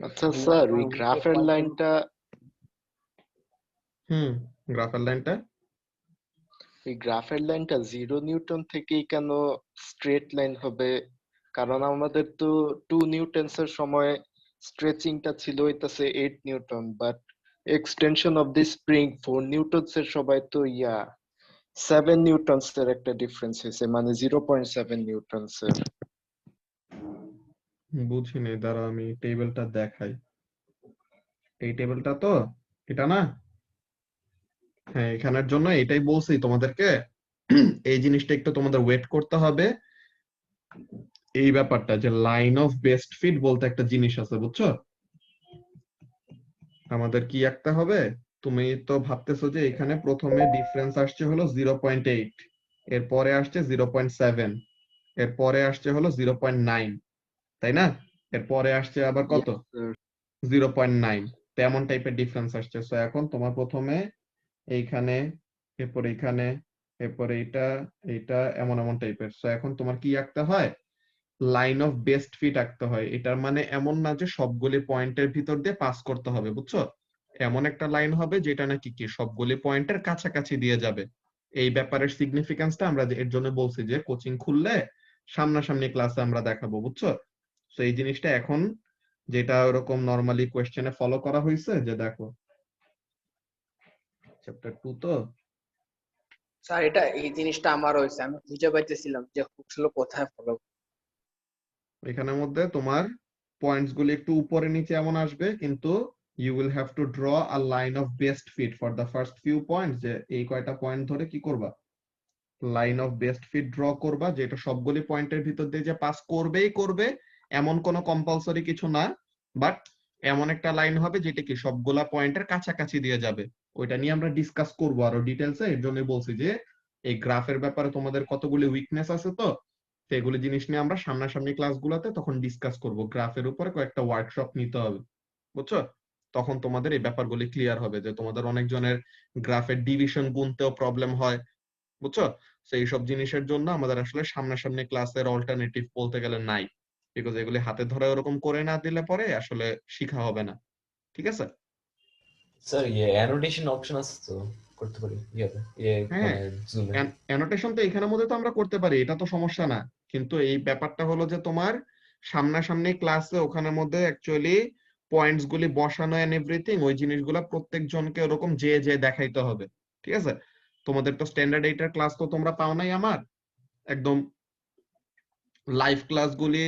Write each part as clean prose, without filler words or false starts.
আচ্ছা এগুলো স্যার, তোমার ওই উইকের গ্রাফের পয়েন্টের লাইনটা হুম, গ্রাফের লাইনটা ওই গ্রাফের লাইনটা 0 নিউটন থেকেই কেন স্ট্রেট লাইন হবে? কারণ আমাদের তো 2 নিউটনস এর সময় স্ট্রেচিংটা ছিল হইতাছে 8 Newton, but extension of the spring 4 Newton's এর সময় তো 7 নিউটনস এর একটা ডিফারেন্স হয়েছে, মানে 0.7 নিউটনস এর। বুঝিনি, দাঁড়া আমি টেবিলটা দেখাই। এই টেবিলটা তো এটা না? হ্যাঁ, এখানের জন্য এটাই বলছি তোমাদেরকে। এই জিনিসটা একটু তোমাদের ওয়েট করতে হবে। এই ব্যাপারটা যে লাইন অফ বেস্ট ফিট বলতে একটা জিনিস আছে, বুঝছো? আমাদের কি একটা হবে? তুমি তো ভাবতেছো যে এখানে প্রথমে ডিফারেন্স আসছে হলো 0.8, এরপরে আসছে 0.7, এরপরে আসছে হলো 0.9, তাই না? এরপরে আসছে আবার কত? Yes sir. 0.9। তেমন টাইপের ডিফারেন্স আসছে। সো এখন তোমার প্রথমে এইখানে, এরপর এইখানে, এরপরে এটা, এইটা এমন এমন টাইপের। সো এখন তোমার কি আঁকতে হয়? লাইন অফ বেস্ট ফিট আঁকতে হয়। এটার মানে এমন না যে সবগুলি পয়েন্টের ভিতর দিয়ে পাস করতে হবে, বুঝছো? এমন একটা লাইন হবে যেটা নাকি কি সবগুলি পয়েন্টের কাছাকাছি দিয়ে যাবে। এই ব্যাপারের সিগনিফিকেন্সটা আমরা এর জন্য বলছি যে কোচিং খুললে সামনাসামনি ক্লাসে আমরা দেখাবো, বুঝছো? তো এই জিনিসটা এখন যেটা ওরকম নরমালি কোয়েশ্চেনে ফলো করা হয়েছে, যে দেখো চ্যাপ্টার 2 তো স্যার এটা এই জিনিসটা আমার হয়েছে, আমি খুঁজে পাইতেছিলাম যে হুকগুলো কোথায় ফলো। এখানের মধ্যে তোমার পয়েন্টস গুলি একটু উপরে নিচে এমন আসবে, কিন্তু you will have to draw a line of best fit for the first few points. যে এই কয়টা পয়েন্ট ধরে কি করবা? Line of best fit draw করবা, যেটা সবগুলি পয়েন্টের ভিতর দিয়ে যে পাস করবেই করবে এমন কোনো কম্পালসরি কিছু না, বাট এমন একটা লাইন হবে যেটা কি সবগুলা পয়েন্টের কাছাকাছি দিয়ে যাবে। ওইটা নিয়ে আমরা ডিসকাস করবো আরো ডিটেলসে। এর জন্যই বলছি যে এই গ্রাফের ব্যাপারে তোমাদের কতগুলি উইকনেস আছে, তো সেগুলি জিনিস নিয়ে আমরা সামনাসামনি ক্লাসগুলোতে তখন ডিসকাস করব। গ্রাফের উপরে কয়েকটা ওয়ার্কশপ নিতে হবে, বুঝছো? তখন তোমাদের এই ব্যাপারগুলি ক্লিয়ার হবে যে তোমাদের অনেকজনের গ্রাফের ডিভিশন গুনতেও প্রবলেম হয়, বুঝছো? সেই সব জিনিসের জন্য আমাদের আসলে সামনাসামনি ক্লাসের অল্টারনেটিভ বলতে গেলে নাই, বিকজ এগুলি হাতে ধরে ওরকম করে না দিলে পরে আসলে শিখা হবে না। ঠিক আছে? স্যার অ্যানোটেশন অপশন আছে তো, করতে পারি হ্যাঁ, মানে জুমে। অ্যানোটেশন তো এখানের মধ্যে তো আমরা করতে পারি, এটা তো সমস্যা না। কিন্তু এই ব্যাপারটা হলো যে তোমার সামনাসামনি ক্লাসে ওখানের মধ্যে অ্যাকচুয়ালি পয়েন্টস গুলি বসানো এন্ড এভরিথিং, ওই জিনিসগুলো প্রত্যেকজনকে ওরকম যে যে দেখাইতে হবে। ঠিক আছে? তোমাদের তো স্ট্যান্ডার্ড এইটার ক্লাস তো তোমরা পাও নাই আমার একদম লাইভ ক্লাসগুলি,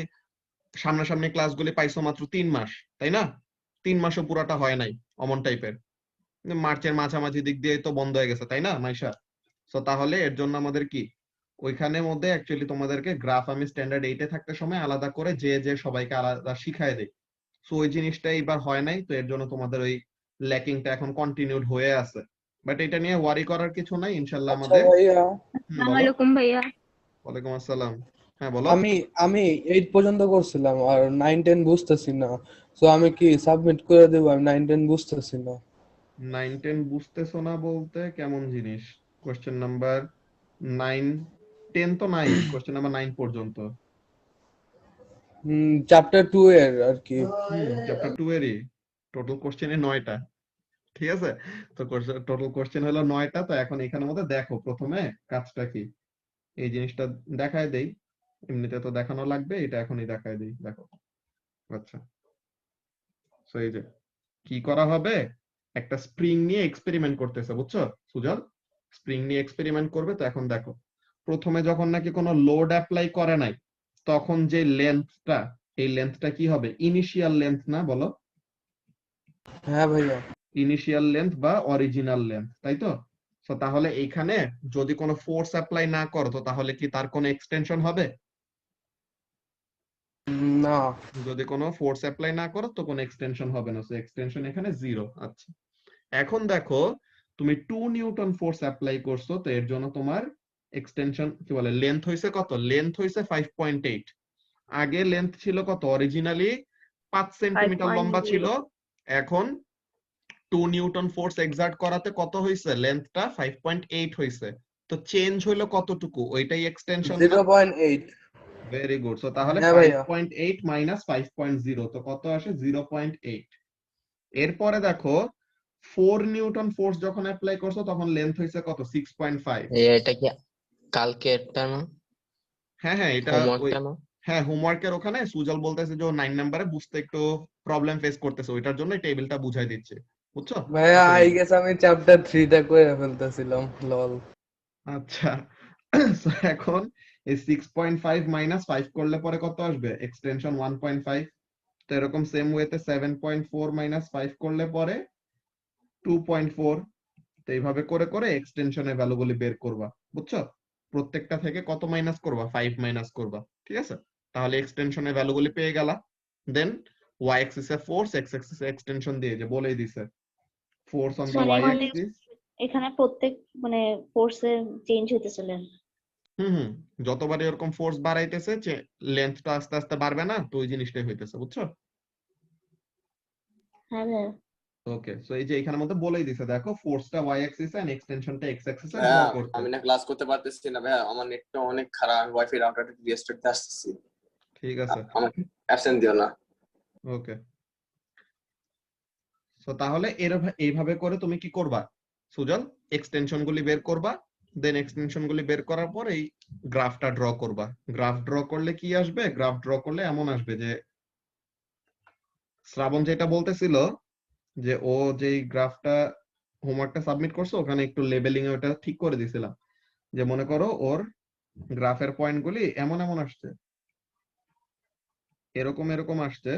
সামনাসামনি ক্লাসগুলি পাইছো মাত্র 3 মাস, তাই না? 3 মাসও পুরাটা হয় নাই অমন টাইপের। মার্চের মাঝামাঝি দিক দিয়ে তো বন্ধ হয়ে গেছে, তাই না মাইশা? সো তাহলে এর জন্য আমাদের কি ওইখানের মধ্যে অ্যাকচুয়ালি তোমাদেরকে গ্রাফ আমি স্ট্যান্ডার্ড 8-এ থাকতে সময় আলাদা করে যে যে সবাইকে আলাদা শিখায় দেই। সো ওই জিনিসটা এইবার হয় নাই, তো এর জন্য তোমাদের ওই ল্যাকিংটা এখন কন্টিনিউড হয়ে আছে। বাট এটা নিয়ে ওয়ারি করার কিছু নাই, ইনশাল্লাহ আচ্ছা আমাদের। ভাইয়া, আসসালামু বলো। আলাইকুম ভাইয়া। ওয়ালাইকুম আসসালাম। হ্যাঁ বলো। আমি আমি 8 পর্যন্ত করছিলাম আর 9-10 বুঝতেছি না। তো আমি কি সাবমিট করে দেবো? আমি 9-10 বুঝতেছি না। 9-10 বুঝতেছো না বলতে কেমন জিনিস? কোশ্চেন নাম্বার 9-10 তো নাই, কোশ্চেন নাম্বার 9 পর্যন্ত। চ্যাপ্টার 2 এর আর কি। চ্যাপ্টার 2 এরই টোটাল কোশ্চেনে 9টা। ঠিক আছে? তো টোটাল কোশ্চেন হলো 9টা। তো এখন এখানের মধ্যে দেখো প্রথমে কাজটা কি, এই জিনিসটা দেখায় দেই। এমনিতে তো দেখানো লাগবে, এটা এখনই দেখায় দেই, দেখো। আচ্ছা, তো এই যে কি করা হবে, একটা স্প্রিং নিয়ে এক্সপেরিমেন্ট করতেছে, বুঝছো সুজন? স্প্রিং নিয়ে এক্সপেরিমেন্ট করবে। তো এখন দেখো প্রথমে যখন নাকি কোনো লোড অ্যাপ্লাই করে নাই, তখন যে লেন্থটা, এই লেন্থটা কি হবে? ইনিশিয়াল লেন্থ না, বলো? হ্যাঁ ভাইয়া। ইনিশিয়াল লেন্থ বা অরিজিনাল লেন্থ, তাই তো? তো তাহলে এখানে যদি কোনো ফোর্স অ্যাপ্লাই না করো, তো তাহলে কি তার কোনো এক্সটেনশন হবে? না। যদি কোনো ফোর্স অ্যাপ্লাই না করো তো কোনো এক্সটেনশন হবে না, সো এক্সটেনশন এখানে 0। আচ্ছা, এখন দেখো তুমি 2 নিউটন ফোর্স অ্যাপ্লাই করছো, তো এর জন্য তোমার এক্সটেনশন কি বলে, লেন্থ হইছে কত? লেন্থ হইছে 5.8। আগে লেন্থ ছিল কত? অরিজিনালি 5 সেন্টিমিটার লম্বা ছিল। 5.0। এখন 2 নিউটন ফোর্স এক্সার্ট করাতে কত হইছে? লেন্থটা 5.8 হইছে। তো চেঞ্জ হইলো কতটুকু? ওইটাই এক্সটেনশন না? 0.8। Very good. সো তাহলে হ্যাঁ ভাইয়া 5.8 মাইনাস 5.0, তো কত আসে? 0.8। এরপরে দেখো 4 নিউটন ফোর্স যখন অ্যাপ্লাই করছো তখন লেন্থ হয়েছে কত? 6.5। এটা কি কালকেরটা না, হ্যাঁ হ্যাঁ, এটা ওই, হোমওয়ার্কটা না? হ্যাঁ হোমওয়ার্কের ওখানে সুজল বলতেছে যে 9 নম্বরে বুঝতে একটু প্রবলেম ফেস করতেছে, ওইটার জন্য টেবিলটা বুঝাই দিচ্ছে, বুঝছো? ভাইয়া একটু আই wait। গেস আমি চ্যাপ্টার 3টা করে ফেলতেছিলাম, লল। আচ্ছা, so এখন এই 6.5 মাইনাস 5 করলে পরে কত আসবে? এক্সটেনশন 1.5। তো এরকম সেম ওয়েতে 7.4 মাইনাস 5 করলে পরে 2.4। তো এইভাবে করে করে এক্সটেনশনের ভ্যালুগুলি বের করবা, বুঝছো? প্রত্যেকটা থেকে কত মাইনাস করবা? 5 মাইনাস করবা, ঠিক আছে? তাহলে এক্সটেনশনের ভ্যালুগুলি পেয়ে গেলা। দেন ওয়াই অ্যাক্সিসে ফোর্স, এক্স অ্যাক্সিসে এক্সটেনশন দিয়ে যে বলেই দিছে, ফোর্স অন দা মানে ওয়াই এখানে অ্যাক্সিস। এখানে প্রত্যেক মানে ফোর্সের চেঞ্জ হইতে চলে। হুম, যতবার এরকম ফোর্স বাড়াইতেছে লেন্থটা আস্তে আস্তে বাড়বে না, তো ওই জিনিসটাই হইতেছে, বুঝছো? হ্যাঁ ভাইয়া। ওকে, সো এই যে এখানের মধ্যে বলেই দিছে, দেখো ফোর্সটা ওয়াই অ্যাক্সিসে এন্ড এক্সটেনশনটা এক্স অ্যাক্সিসে ড্র হ্যাঁ করতে। আমি না ক্লাস করতে পারতেছি না ভাইয়া, আমার নেটটা অনেক খারাপ, আমি ওয়াইফাই রাউটারটা রিস্টার্ট দিয়ে আসতেছি। ঠিক আছে, আমাকে অ্যাবসেন্ট দিও না। ওকে। সো তাহলে এইভাবে করে তুমি কি করবা সুজল? এক্সটেনশন গুলি বের করবা, দেন এক্সটেনশন গুলি বের করার পর এই গ্রাফটা ড্র করবা। গ্রাফ ড্র করলে কি আসবে? গ্রাফ ড্র করলে এমন আসবে যে শ্রাবণ যেটা বলতেছিল যে ও যেই গ্রাফটা হোমওয়ার্কটা সাবমিট করছে ওখানে একটু লেবেলিং এ ওটা ঠিক করে দিছিলাম, যে মনে করো ওর গ্রাফের পয়েন্ট গুলি এমন এমন আসছে, এরকম এরকম আসছে,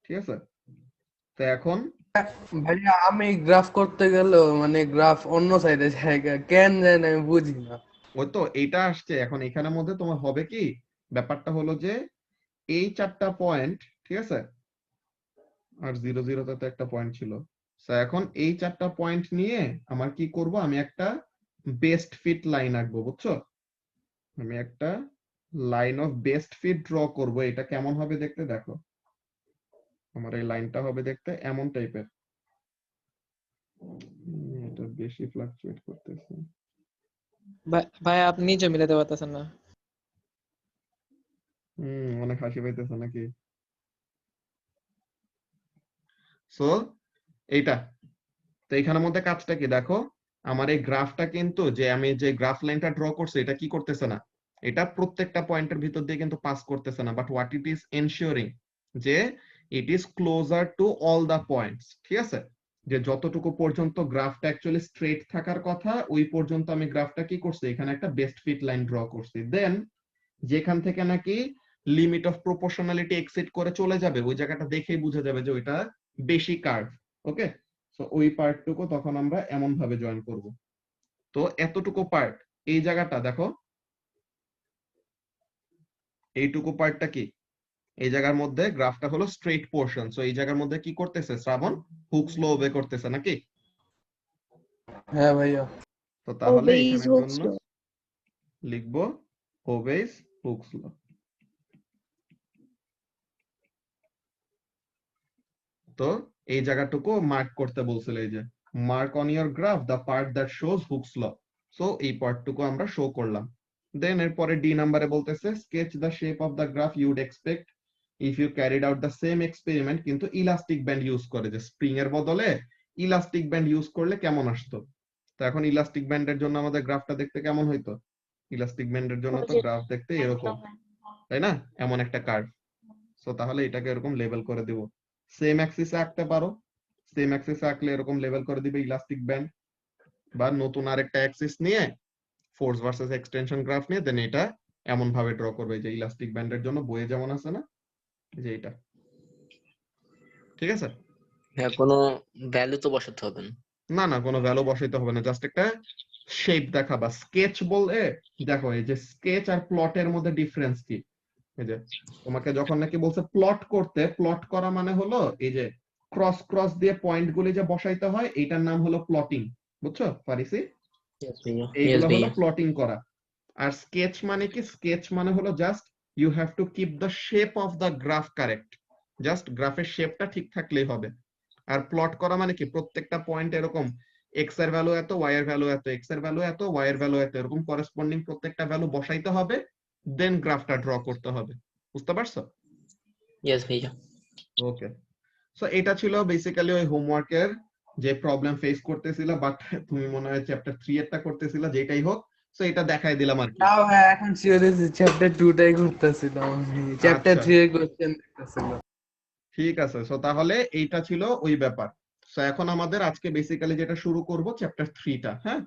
ঠিক আছে? তো এখন ভাইয়া আমি গ্রাফ করতে গেলেও মানে গ্রাফ অন্য সাইডে জায়গা কেন যায় না আমি বুঝি না। ওই তো এইটা আসছে। এখন এখানের মধ্যে তোমার হবে কি, ব্যাপারটা হলো যে এই 4টা পয়েন্ট, ঠিক আছে, আর 0 0 তো একটা পয়েন্ট ছিল। তো এখন এই 4টা পয়েন্ট নিয়ে আমার কি করব, আমি একটা বেস্ট ফিট লাইন আঁকবো, বুঝছো? আমি একটা line of best fit draw করব। এটা কেমন হবে দেখতে? দেখো আমার এই লাইনটা হবে দেখতে এমন টাইপের। এটা বেশি ফ্লাকচুয়েট করতেছে। ভাই আপনি নিজে মিলাতে পারতেছেন না। অনেক হাসি পাইতেছে নাকি? সো এইটা, তো এখানের মধ্যে কাজটা কি দেখো, আমার এই গ্রাফটা কিন্তু যে আমি যে গ্রাফ লাইনটা ড্র করছি এটা কি করতেছে না, এটা প্রত্যেকটা পয়েন্টের ভিতর দিয়ে কিন্তু পাস করতেছে না, but what it is ensuring যে it is closer to all the points, ঠিক আছে? যে যতটুকু পর্যন্ত গ্রাফটা অ্যাকচুয়ালি স্ট্রেট থাকার কথা ওই পর্যন্ত আমি গ্রাফটা কি করছি, এখানে একটা বেস্ট ফিট লাইন ড্র করছি। দেন যেখান থেকে নাকি লিমিট অফ প্রপোর্শনালিটি এক্সিড করে চলে যাবে ওই জায়গাটা দেখেই বোঝা যাবে যে ওইটা বেশি কার্ভ। ওকে, তো ওই পার্টটুকু তখন আমরা এমন ভাবে জয়েন করব। তো এতটুকু পার্ট, এই জায়গাটা দেখো, এইটুকু পার্টটা কি, এই জায়গার মধ্যে গ্রাফটা হলো স্ট্রেট পোর্শন। সো এই জায়গার মধ্যে কি করতেছে শ্রাবণ? হুকস ল ওবে করতেছে নাকি? হ্যাঁ ভাইয়া। তো তাহলে ওবেইজ এখানের হুকস জন্য ল। লিখবো ওবেইজ হুকস ল। তো এই জায়গাটুকু মার্ক করতে বলছিল, এই যে mark on your graph the part that shows Hooke's law. So এই পার্টটুকু আমরা শো করলাম। দেন এরপরে ডি নাম্বারে বলতেছে sketch the shape of the graph you'd expect if you carried out the same experiment, কিন্তু ইলাস্টিক ব্যান্ড ইউজ করে, যে স্প্রিং এর বদলে ইলাস্টিক ব্যান্ড ইউজ করলে কেমন আসতো। তো এখন ইলাস্টিক ব্যান্ডের জন্য আমাদের গ্রাফটা দেখতে কেমন হইতো? ইলাস্টিক ব্যান্ডের জন্য তো গ্রাফ দেখতে এরকম, তাই না? এমন একটা কার্ভ। সো তাহলে এটাকে এরকম লেবেল করে দিব। সেম অ্যাক্সিসে আঁকতে পারো, সেম অ্যাক্সিসে আঁকলে এরকম লেবেল করে দিবে ইলাস্টিক ব্যান্ড, বা নতুন আরেকটা অ্যাক্সিস নিয়ে ফোর্স ভার্সেস এক্সটেনশন গ্রাফ নিয়ে দেন এটা এমন ভাবে ড্র করবে যে ইলাস্টিক ব্যান্ডের জন্য বইয়ে যেমন আছে না, যে এটা, ঠিক আছে? হ্যাঁ, কোনো ভ্যালু তো বসাতে হবে না। না না, কোনো ভ্যালু বসাইতে হবে না, জাস্ট একটা শেপ দেখাবা। স্কেচ বলে দেখো, এই যে স্কেচ আর প্লটের মধ্যে ডিফারেন্স কি, এই যে তোমাকে যখন নাকি বলছে প্লট করতে, প্লট করা মানে হলো এই যে ক্রস ক্রস দিয়ে পয়েন্ট গুলি যে বসাইতে হয়, এটার নাম হলো প্লটিং, বুঝছো ফারিসি? Yes ভাইয়া, yes এইগুলো হলো ভাইয়া। প্লটিং করা। আর স্কেচ মানে কি? স্কেচ মানে হলো just you have to keep the shape of the graph correct, just গ্রাফের শেপটা ঠিক থাকলেই হবে। আর প্লট করা মানে কি? প্রত্যেকটা পয়েন্ট এরকম এক্স এর ভ্যালু এত, ওয়াই এর ভ্যালু এত, এক্স এর ভ্যালু এত, ওয়াই এর ভ্যালু এত, এরকম করেসপন্ডিং প্রত্যেকটা ভ্যালু বসাইতে হবে। দেন গ্রাফটা ড্র করতে হবে। বুঝতে পারছো? ইয়েস ভাইয়া। ওকে, সো এটা ছিল বেসিক্যালি ওই হোমওয়ার্কের যে প্রবলেম ফেস করতেছিল, বাট তুমি মনে হয় চ্যাপ্টার 3 এরটা করতেছিল, যেটাই হোক। সো এটা দেখাই দিলাম আর কি। না ভাই, এখন সিরিয়াসলি চ্যাপ্টার 2 টাই করতেছিলাম আমি, চ্যাপ্টার আচ্ছা 3 এর কোশ্চেন দেখতেছিলাম। ঠিক আছে, সো তাহলে এইটা ছিল ওই ব্যাপার। সো এখন আমাদের আজকে বেসিক্যালি যেটা শুরু করব চ্যাপ্টার 3টা। হ্যাঁ,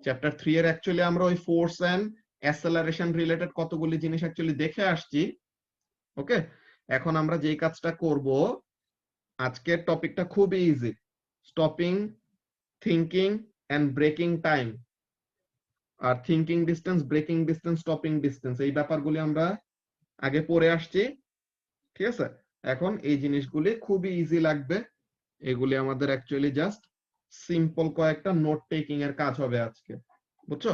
চ্যাপ্টার 3 এর অ্যাকচুয়ালি আমরা ওই ফোর্স এন্ড অ্যাসেলারেশন রিলেটেড কতগুলি জিনিস অ্যাকচুয়ালি দেখে আসছি। ওকে, এখন আমরা যেই কাজটা করব, আজকের টপিকটা খুবই easy, stopping, thinking and braking time. আর thinking distance, braking distance, stopping distance, এই ব্যাপারগুলি আমরা আগে পড়ে আসছি। ঠিক আছে, এখন এই জিনিসগুলি খুবই ইজি লাগবে। এগুলি আমাদের অ্যাকচুয়ালি জাস্ট সিম্পল কয়েকটা নোট টেকিং এর কাজ হবে আজকে, বুঝছো?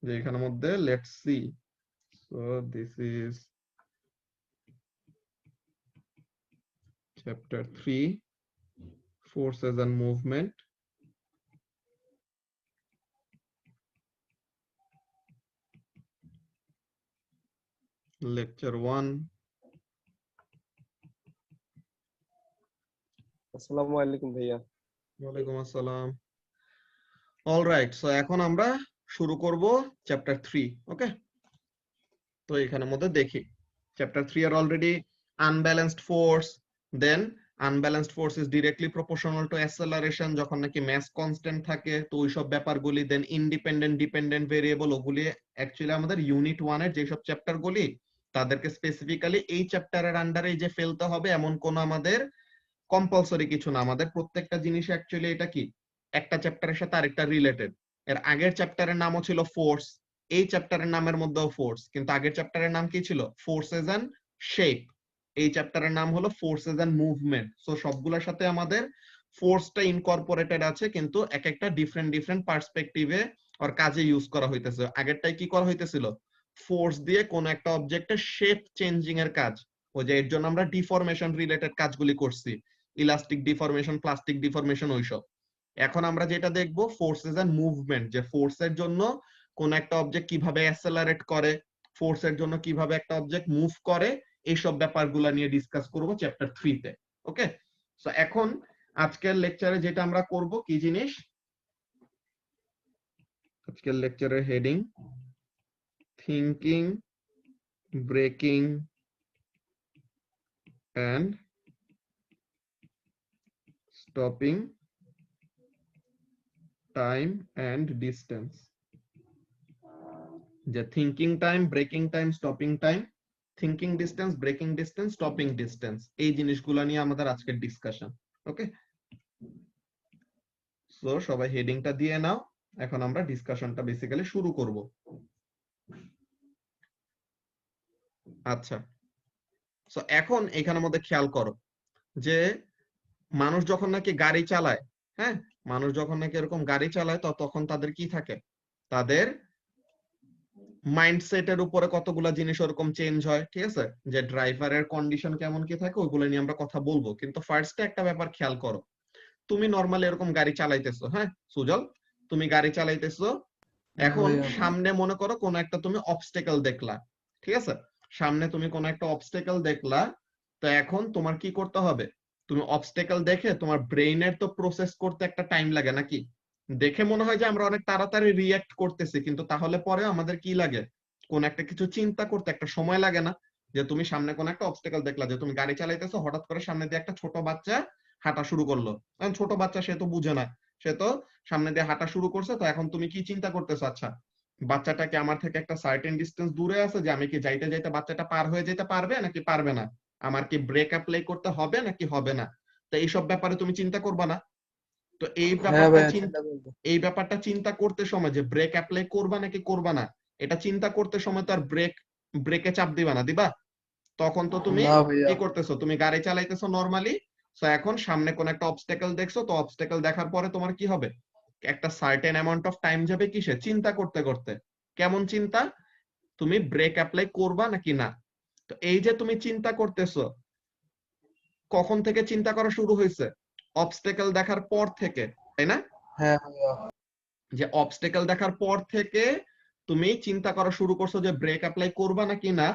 যে এখানের মধ্যে let's see, so this is chapter 3, forces and movement, lecture 1. আসসালামু আলাইকুম ভাইয়া। ওয়ালাইকুম আসসালাম। অলরাইট, সো এখন আমরা শুরু করব চ্যাপ্টার 3। ওকে, তো এখানের মধ্যে দেখি চ্যাপ্টার 3 এর already unbalanced force, then unbalanced force is directly proportional to acceleration, যখন নাকি ম্যাস কনস্ট্যান্ট থাকে, তো ওইসব ব্যাপারগুলি, দেন ইন্ডিপেন্ডেন্ট ডিপেন্ডেন্ট ভেরিয়েবল, ওগুলি অ্যাকচুয়ালি আমাদের ইউনিট 1 এর যেসব চ্যাপ্টার গুলি, তাদেরকে স্পেসিফিক্যালি এই চ্যাপ্টারের আন্ডারে যে ফেলতে হবে এমন কোন আমাদের কম্পালসরি কিছু না। আমাদের প্রত্যেকটা জিনিস অ্যাকচুয়ালি এটা কি একটা চ্যাপ্টারের সাথে আরেকটা রিলেটেড। এর আগের চ্যাপ্টারের নামও ছিল ফোর্স, এই চ্যাপ্টারের নামের মধ্যেও ফোর্স, কিন্তু আগের চ্যাপ্টারের নাম কি ছিল? Forces and shape. এই চ্যাপ্টারের নাম হলো ফোর্সেস এন্ড মুভমেন্ট। সো সবগুলোর সাথে আমাদের ফোর্সটা ইনকর্পোরেটেড আছে, কিন্তু এক একটা ডিফারেন্ট ডিফারেন্ট পার্সপেক্টিভে আর কাজে ইউজ করা হইতেছে। আগেরটাই কি করা হইতেছিল? ফোর্স দিয়ে কোন একটা অবজেক্টের শেপ চেঞ্জিং এর কাজ, ওই যে এর জন্য আমরা ডিফরমেশন রিলেটেড কাজগুলি করছি, ইলাস্টিক ডিফরমেশন, প্লাস্টিক ডিফরমেশন, ওইসব। এখন আমরা যেটা দেখবো ফোর্সেস এন্ড মুভমেন্ট, যে ফোর্সের জন্য কোন একটা অবজেক্ট কিভাবে অ্যাসেলারেট করে, ফোর্সের জন্য কিভাবে একটা অবজেক্ট মুভ করে, এইসব ব্যাপারগুলো নিয়ে ডিসকাস করব চ্যাপ্টার 3 তে। ওকে, সো এখন আজকের লেকচারে যেটা আমরা করব কি জিনিস, আজকের লেকচারের heading thinking, braking and stopping time and distance. যে thinking time, braking time, stopping time, thinking distance, braking distance, stopping distance, এই জিনিসগুলো নিয়ে আমাদের আজকের ডিসকাশন। ওকে, সো সবাই হেডিংটা দিয়ে নাও, এখন আমরা ডিসকাশনটা বেসিক্যালি শুরু করব। আচ্ছা, সো এখন এখানের মধ্যে খেয়াল করো যে মানুষ যখন নাকি গাড়ি চালায়, হ্যাঁ, মানুষ যখন নাকি এরকম গাড়ি চালায়, তো তখন তাদের কি থাকে? তাদের মাইন্ডসেটের উপরে কতগুলা জিনিস ওরকম চেঞ্জ হয়। ঠিক আছে, যে ড্রাইভারের কন্ডিশন কেমন কি থাকে ওইগুলো নিয়ে আমরা কথা বলবো, কিন্তু ফার্স্টে একটা ব্যাপার খেয়াল করো। তুমি নরমালি এরকম গাড়ি চালাইতেছো, হ্যাঁ সুজল, তুমি গাড়ি চালাইতেছো, এখন সামনে মনে করো কোন একটা তুমি অবস্টেকল দেখলা। ঠিক আছে, সামনে তুমি কোন একটা অবস্টেকল দেখলা, তো এখন তোমার কি করতে হবে? তুমি অবস্টেকল দেখে তোমার ব্রেইনের তো প্রসেস করতে একটা টাইম লাগে নাকি? দেখে মনে হয় যে আমরা অনেক তাড়াতাড়ি রিঅ্যাক্ট করতেছি, কিন্তু তাহলে পরে আমাদের কি লাগে? কোন একটা কিছু চিন্তা করতে একটা সময় লাগে না? যে তুমি সামনে কোন একটা অবস্টেকল দেখলা, যে তুমি গাড়ি চালাইতেছো, হঠাৎ করে সামনে দিয়ে একটা ছোট বাচ্চা হাঁটা শুরু করলো। এখন ছোট বাচ্চা, সে তো বুঝে না, সে তো সামনে দিয়ে হাঁটা শুরু করছে, তো এখন তুমি কি চিন্তা করতেছো? আচ্ছা, বাচ্চাটা কি আমার থেকে একটা সার্টেন ডিস্টেন্স দূরে আছে, যে আমি কি যাইতে যাইতে বাচ্চাটা পার হয়ে যেতে পারবে নাকি পারবে না, আমার কি ব্রেক অ্যাপ্লাই করতে হবে নাকি হবে না, তো এইসব ব্যাপারে তুমি চিন্তা করবা না? তো এই ব্যাপারটা চিন্তা করতে সময় যে ব্রেক অ্যাপ্লাই করবা নাকি করবা না, এটা চিন্তা করতে সময় তো আর ব্রেকে চাপ দিবা না, দিবা? তখন তো তুমি কি করতেছো? তুমি গাড়ি চালাইতেছো নরমালি, সো এখন সামনে কোন একটা অবস্টেকল দেখছো, তো অবস্টেকল দেখার পরে তোমার কি হবে? একটা সার্টেন অ্যামাউন্ট অফ টাইম যাবে কিসে? চিন্তা করতে করতে। কেমন চিন্তা? তুমি ব্রেক অ্যাপ্লাই করবা নাকি না। তো এই যে তুমি চিন্তা করতেছো, কখন থেকে চিন্তা করা শুরু হয়েছে? অবস্টেকল দেখার পর থেকে, তাই না? হ্যাঁ, যে অবস্টেকল দেখার পর থেকে তুমি চিন্তা করা শুরু করছো যে ব্রেক অ্যাপ্লাই করবা নাকি না,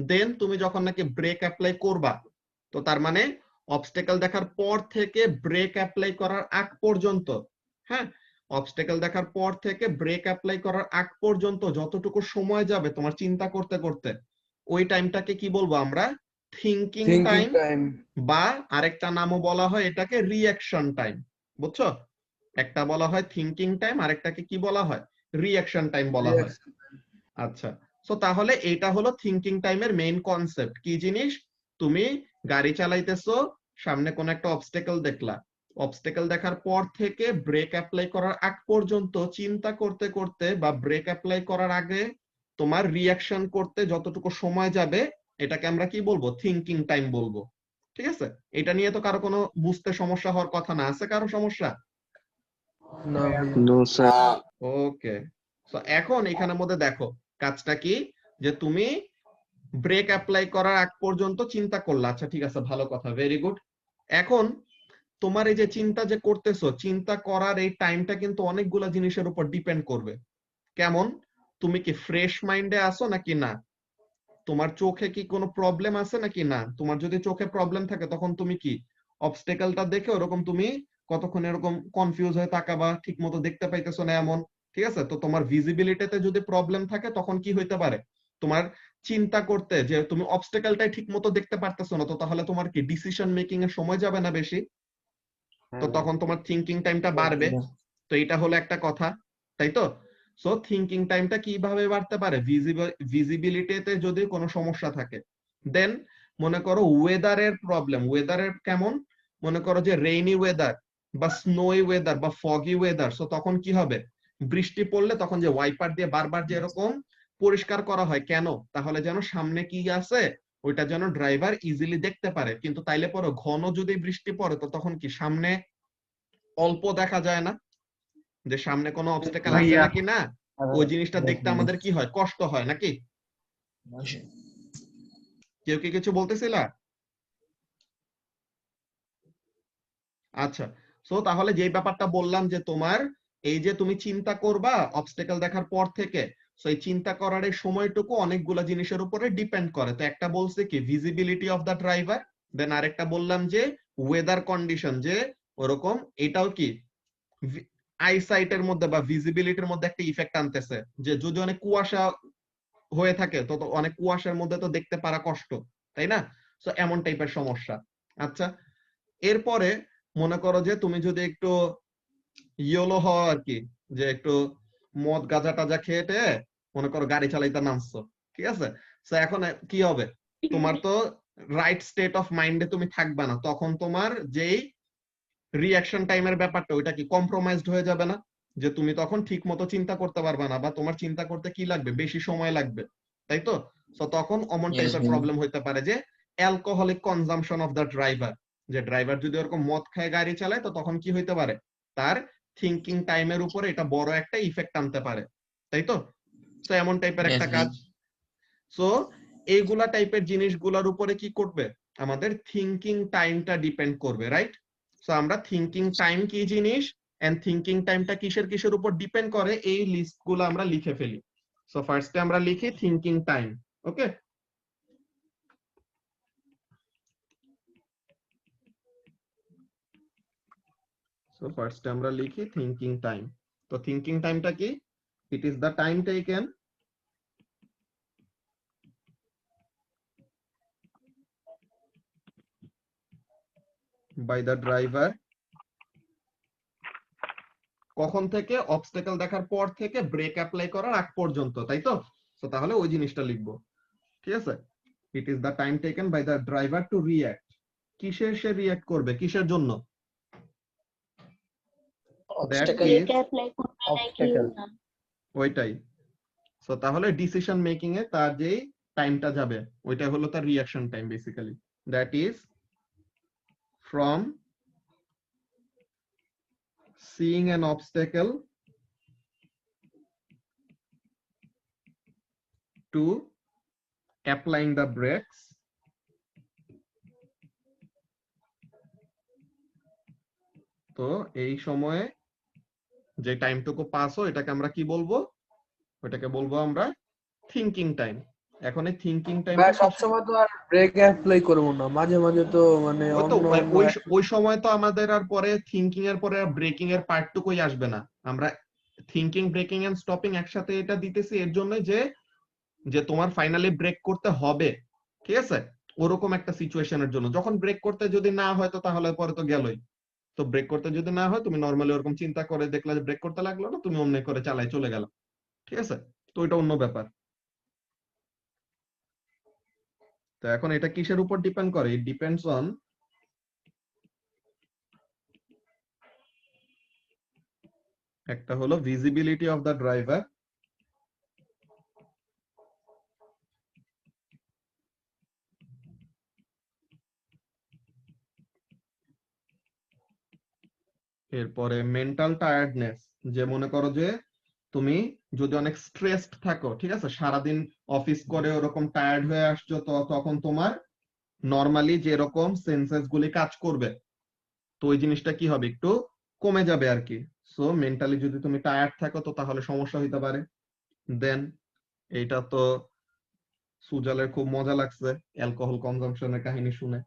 দেন তুমি যখন নাকি ব্রেক অ্যাপ্লাই করবা, তো তার মানে অবস্টেকল দেখার পর থেকে ব্রেক অ্যাপ্লাই করার আগ পর্যন্ত, হ্যাঁ, অবস্টেকল দেখার পর থেকে ব্রেক অ্যাপ্লাই করার আগ পর্যন্ত যতটুকু সময় যাবে তোমার চিন্তা করতে করতে, ওই টাইমটাকে কি বলবো আমরা? Thinking thinking time, time. বা আরেকটা নামও বলা হয় এটাকে রিঅ্যাকশন টাইম। বুঝছো? একটা বলা হয় থিঙ্কিং টাইম, আরেকটাকে কি বলা হয়? রিঅ্যাকশন টাইম বলা হয়। আচ্ছা, সো তাহলে এটা হলো থিঙ্কিং টাইমের মেইন কনসেপ্ট। কি জিনিস? তুমি গাড়ি চালাইতেছো, সামনে কোন একটা অবস্টেকল দেখলা, অবস্টেকল দেখার পর থেকে ব্রেক অ্যাপ্লাই করার আগ পর্যন্ত চিন্তা করতে করতে বা ব্রেক অ্যাপ্লাই করার আগে তোমার রিঅ্যাকশন করতে যতটুকু সময় যাবে, এটাকে আমরা কি বলবো? থিঙ্কিং টাইম বলবো। ঠিক আছে? এটা নিয়ে তো কারো কোনো বুঝতে সমস্যা হওয়ার কথা না, আছে কারো সমস্যা? না ভাইয়া। No sir. ওকে, সো এখন এখানের মধ্যে দেখো কাজটা কি, যে তুমি ব্রেক অ্যাপ্লাই করার আগ পর্যন্ত চিন্তা করলা। আচ্ছা ঠিক আছে, ভালো কথা, ভেরি গুড। এখন তোমার এই যে চিন্তা যে করতেছো, চিন্তা করার এই টাইমটা কিন্তু অনেকগুলা জিনিসের উপর ডিপেন্ড করবে। কেমন? তুমি কি ফ্রেশ মাইন্ডে আছো নাকি না? তোমার চোখে কি কোনো প্রবলেম আছে নাকি না? তোমার যদি চোখে প্রবলেম থাকে তখন তুমি কি অবস্টেকলটা দেখে ওরকম তুমি কতক্ষণ এরকম কনফিউজ হয়ে তাকাবা, ঠিক মতো দেখতে পাইতেছো না এমন। ঠিক আছে, তো তোমার ভিজিবিলিটিতে যদি প্রবলেম থাকে তখন কি হইতে পারে? তোমার চিন্তা করতে যে তুমি অবস্টেকলটাই ঠিক মতো দেখতে পারতেছো না, তো তাহলে তোমার কি ডিসিশন মেকিং এর সময় যাবে না বেশি? তো তখন তোমার থিঙ্কিং টাইমটা বাড়বে। তো এটা হলো একটা কথা, তাই তো? সো থিঙ্কিং টাইমটা কিভাবে বাড়তে পারে? ভিজিবিলিটিতে যদি কোনো সমস্যা থাকে, দেন মনে করো ওয়েদারের প্রবলেম। ওয়েদারের কেমন? মনে করো যে রেইনি ওয়েদার বা স্নোই ওয়েদার বা ফগি ওয়েদার, সো তখন কি হবে? বৃষ্টি পড়লে তখন যে ওয়াইপার দিয়ে বারবার যে এরকম পরিষ্কার করা হয়, কেন? তাহলে যেন সামনে কি আছে ওইটা যেন ড্রাইভার ইজিলি দেখতে পারে। কিন্তু তাইলে পরে ঘন যদি বৃষ্টি পড়ে তো তখন কি সামনে অল্প দেখা যায় না, যে সামনে কোনো অবস্টেকল আছে নাকি না, ওই জিনিসটা দেখতে আমাদের কি হয়? কষ্ট হয় নাকি? কেউ কি কিছু বলতেছিলা? আচ্ছা, সো তাহলে যে ব্যাপারটা বললাম যে তোমার এই যে তুমি চিন্তা করবা অবস্টেকল দেখার পর থেকে, সো এই চিন্তা করার এই সময়টুকু অনেকগুলা জিনিসের উপরে ডিপেন্ড করে। তো একটা বলছে কি ভিজিবিলিটি অফ দা ড্রাইভার, দেন আরেকটা বললাম যে ওয়েদার কন্ডিশন, যে ওরকম এটাও কি আইসাইটের মধ্যে বা ভিজিবিলিটির মধ্যে একটা ইফেক্ট আনতেছে, যে যদি অনেক কুয়াশা হয়ে থাকে তো তো অনেক কুয়াশার মধ্যে তো দেখতে পারা কষ্ট, তাই না? সো এমন টাইপের সমস্যা। আচ্ছা, এরপরে মনে করো যে তুমি যদি একটু ইয়েলো হও আর কি, যে একটু মদ গাঁজা টাজা খেয়েটে মনে করো গাড়ি চালাইতে নামছো, ঠিক আছে? তো এখন কি হবে? তোমার তো রাইট স্টেট অফ মাইন্ডে তুমি থাকবে না, তখন তোমার যেই রিঅ্যাকশন টাইমের ব্যাপারটা ওইটা কি কম্প্রোমাইজড হয়ে যাবে না? যে তুমি তখন ঠিক মতো চিন্তা করতে পারবে না, বা তোমার চিন্তা করতে কি লাগবে? বেশি সময় লাগবে, তাই তো? সো তখন অমন Yes, টাইপের ভাইয়া। প্রবলেম হইতে পারে যে alcoholic consumption of the driver, যে ড্রাইভার যদি ওরকম মদ খায় গাড়ি চালায় তো তখন কি হইতে পারে? তার থিঙ্কিং টাইমের উপরে এটা বড় একটা ইফেক্ট আনতে পারে, তাই তো? সো এমন টাইপের Yes, একটা ভাইয়া। কাজ। সো এইগুলা টাইপের জিনিসগুলোর উপরে কি করবে? আমাদের থিঙ্কিং টাইমটা ডিপেন্ড করবে, রাইট? সো আমরা থিঙ্কিং টাইম কি জিনিস এন্ড থিঙ্কিং টাইমটা কিসের কিসের উপর ডিপেন্ড করে, এই লিস্টগুলো আমরা লিখে ফেলি। সো ফার্স্টে আমরা লিখি থিঙ্কিং টাইম। ওকে, সো ফার্স্টে আমরা লিখি থিঙ্কিং টাইম। তো থিঙ্কিং টাইমটা কি? ইট is the time taken by the driver কখন থেকে? অবস্টেকল দেখার পর থেকে ব্রেক অ্যাপ্লাই করার আগ পর্যন্ত, তাই তো? তো তাহলে ওই জিনিসটা লিখবো, ঠিক আছে? It is the time taken by the driver to react. কিসের সে রিঅ্যাক্ট করবে? কিসের জন্য? That Obstacle. Is brake apply করবে নাকি অবস্টেকল। না? ওইটাই। সো তাহলে ডিসিশন মেকিং এ তার যে টাইমটা যাবে ওইটা হলো তার reaction time basically. That is from seeing an obstacle to applying the brakes তো এই সময়ে যে টাইমটুকু পাস হয় এটাকে আমরা কি বলবো? ওটাকে বলবো আমরা থিংকিং টাইম। এখন এই থিংকিং ভাই টাইমটা সবসময় তো আর ব্রেক অ্যাপ্লাই করবো না, মাঝে মাঝে তো মানে ওই তো অন্য অন্য ওই সময় তো আমাদের আর পরে থিংকিং এর পরে ব্রেকিং এর পার্টটুকুই আসবে না। আমরা থিংকিং, ব্রেকিং এন্ড স্টপিং একসাথে এটা দিতেছি এর জন্য যে যে তোমার ফাইনালি ব্রেক করতে হবে, ঠিক আছে? ওরকম একটা সিচুয়েশনের জন্য। যখন ব্রেক করতে যদি না হয় তো তাহলে পরে তো গেলই। তো ব্রেক করতে যদি না হয়, তুমি নরমালি ওরকম চিন্তা করে দেখলা যে ব্রেক করতে লাগলো না, তুমি অমনি করে চালাই চলে গেল, ঠিক আছে? তো এটা অন্য ব্যাপার। তো এখন এটা কিসের উপর ডিপেন্ড করে? ইট ডিপেন্ডস অন একটা হলো ভিজিবিলিটি অফ দ্য ড্রাইভার, এরপরে মেন্টাল টায়ার্ডনেস। যে মনে করো যে তুমি যদি অনেক স্ট্রেসড থাকো, ঠিক আছে, সারাদিন অফিস করে ওরকম টায়ার্ড হয়ে আসছো, তো তখন তোমার নরমালি যেরকম সেন্সেস গুলি কাজ করবে, তো ওই জিনিসটা কি হবে, একটু কমে যাবে আর কি। সো মেন্টালি যদি তুমি টায়ার্ড থাকো তো তাহলে সমস্যা হইতে পারে। দেন এইটা তো সুজালের খুব মজা লাগছে অ্যালকোহল কনজাম্পশনের কাহিনী শুনে,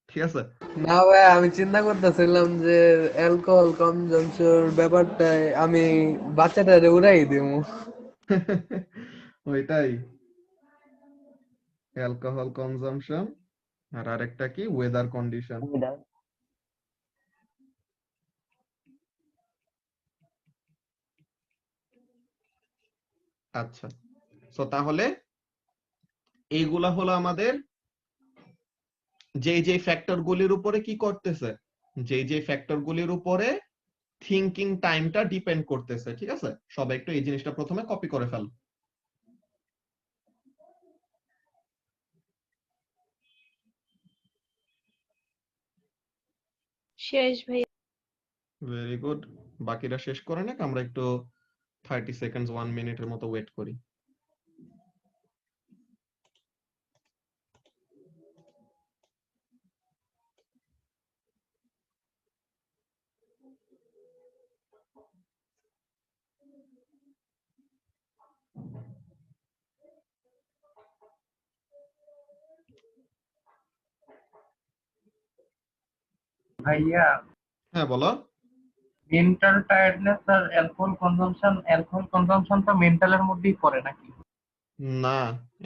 ঠিক আছে? না ভাই, আমি চিন্তা করতেছিলাম যে অ্যালকোহল কনজাম্পশন ব্যাপারটাই আমি বাচ্চাটারে উড়াই দিব। ওইটাই, অ্যালকোহল কনজাম্পশন আর আরেকটা কি, ওয়েদার কন্ডিশন। আচ্ছা, সো তাহলে এইগুলা হলো আমাদের যে ফ্যাক্টর গুলির উপরে কি করতেছে, যে ফ্যাক্টর গুলির উপরে থিংকিং টাইমটা ডিপেন্ড করতেছে, ঠিক আছে? সবাই একটু এই জিনিসটা প্রথমে কপি করে ফেল। শেষ ভাই। ভেরি গুড, বাকিরা শেষ করে নাক, আমরা একটু 30 সেকেন্ডস 1 মিনিটের মতো ওয়েট করি। ভাইয়া, হ্যাঁ বলো। মেন্টাল টায়ার্ডনেস আর অ্যালকোহল কনজাম্পশন তো মেন্টালের মধ্যেই পড়ে নাকি? না,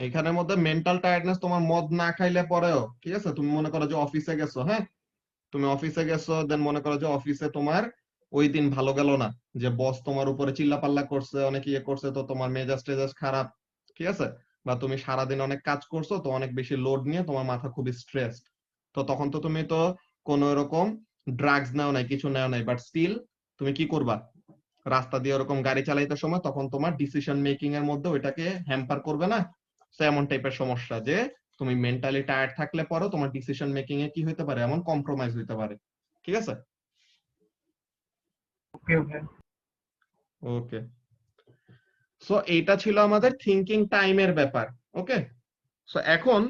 এখানের মধ্যে মেন্টাল টায়ার্ডনেস তোমার মদ না খাইলে পরেও, ঠিক আছে? তুমি মনে করো যে অফিসে গেছো, হ্যাঁ, তুমি অফিসে গেছো, দেন মনে করো যে অফিসে তোমার ওই দিন ভালো গেল না, যে বস তোমার উপরে চিল্লাপাল্লা করছে, অনেক ইয়ে করছে, তো তোমার মেজাজ টেজাজ খারাপ, ঠিক আছে? বা তুমি সারাদিন অনেক কাজ করছো, তো অনেক বেশি লোড নিয়ে তোমার মাথা খুবই স্ট্রেসড, তো তখন তো তুমি তো কোনো এরকম ড্রাগস নাও নাই, কিছু নাও নাই, বাট স্টিল তুমি কি করবা, রাস্তা দিয়ে ওরকম গাড়ি চালাইতে সময় তখন তোমার ডিসিশন মেকিং এর মধ্যে ওইটাকে হ্যাম্পার করবে না? তো এমন টাইপের সমস্যা যে তুমি মেন্টালি টায়ার্ড থাকলে পরও তোমার ডিসিশন মেকিং এ কি হইতে পারে, এমন কম্প্রোমাইজ হইতে পারে, ঠিক আছে? ওকে ওকে ওকে, সো এইটা ছিল আমাদের থিংকিং টাইমের ব্যাপার। ওকে, সো এখন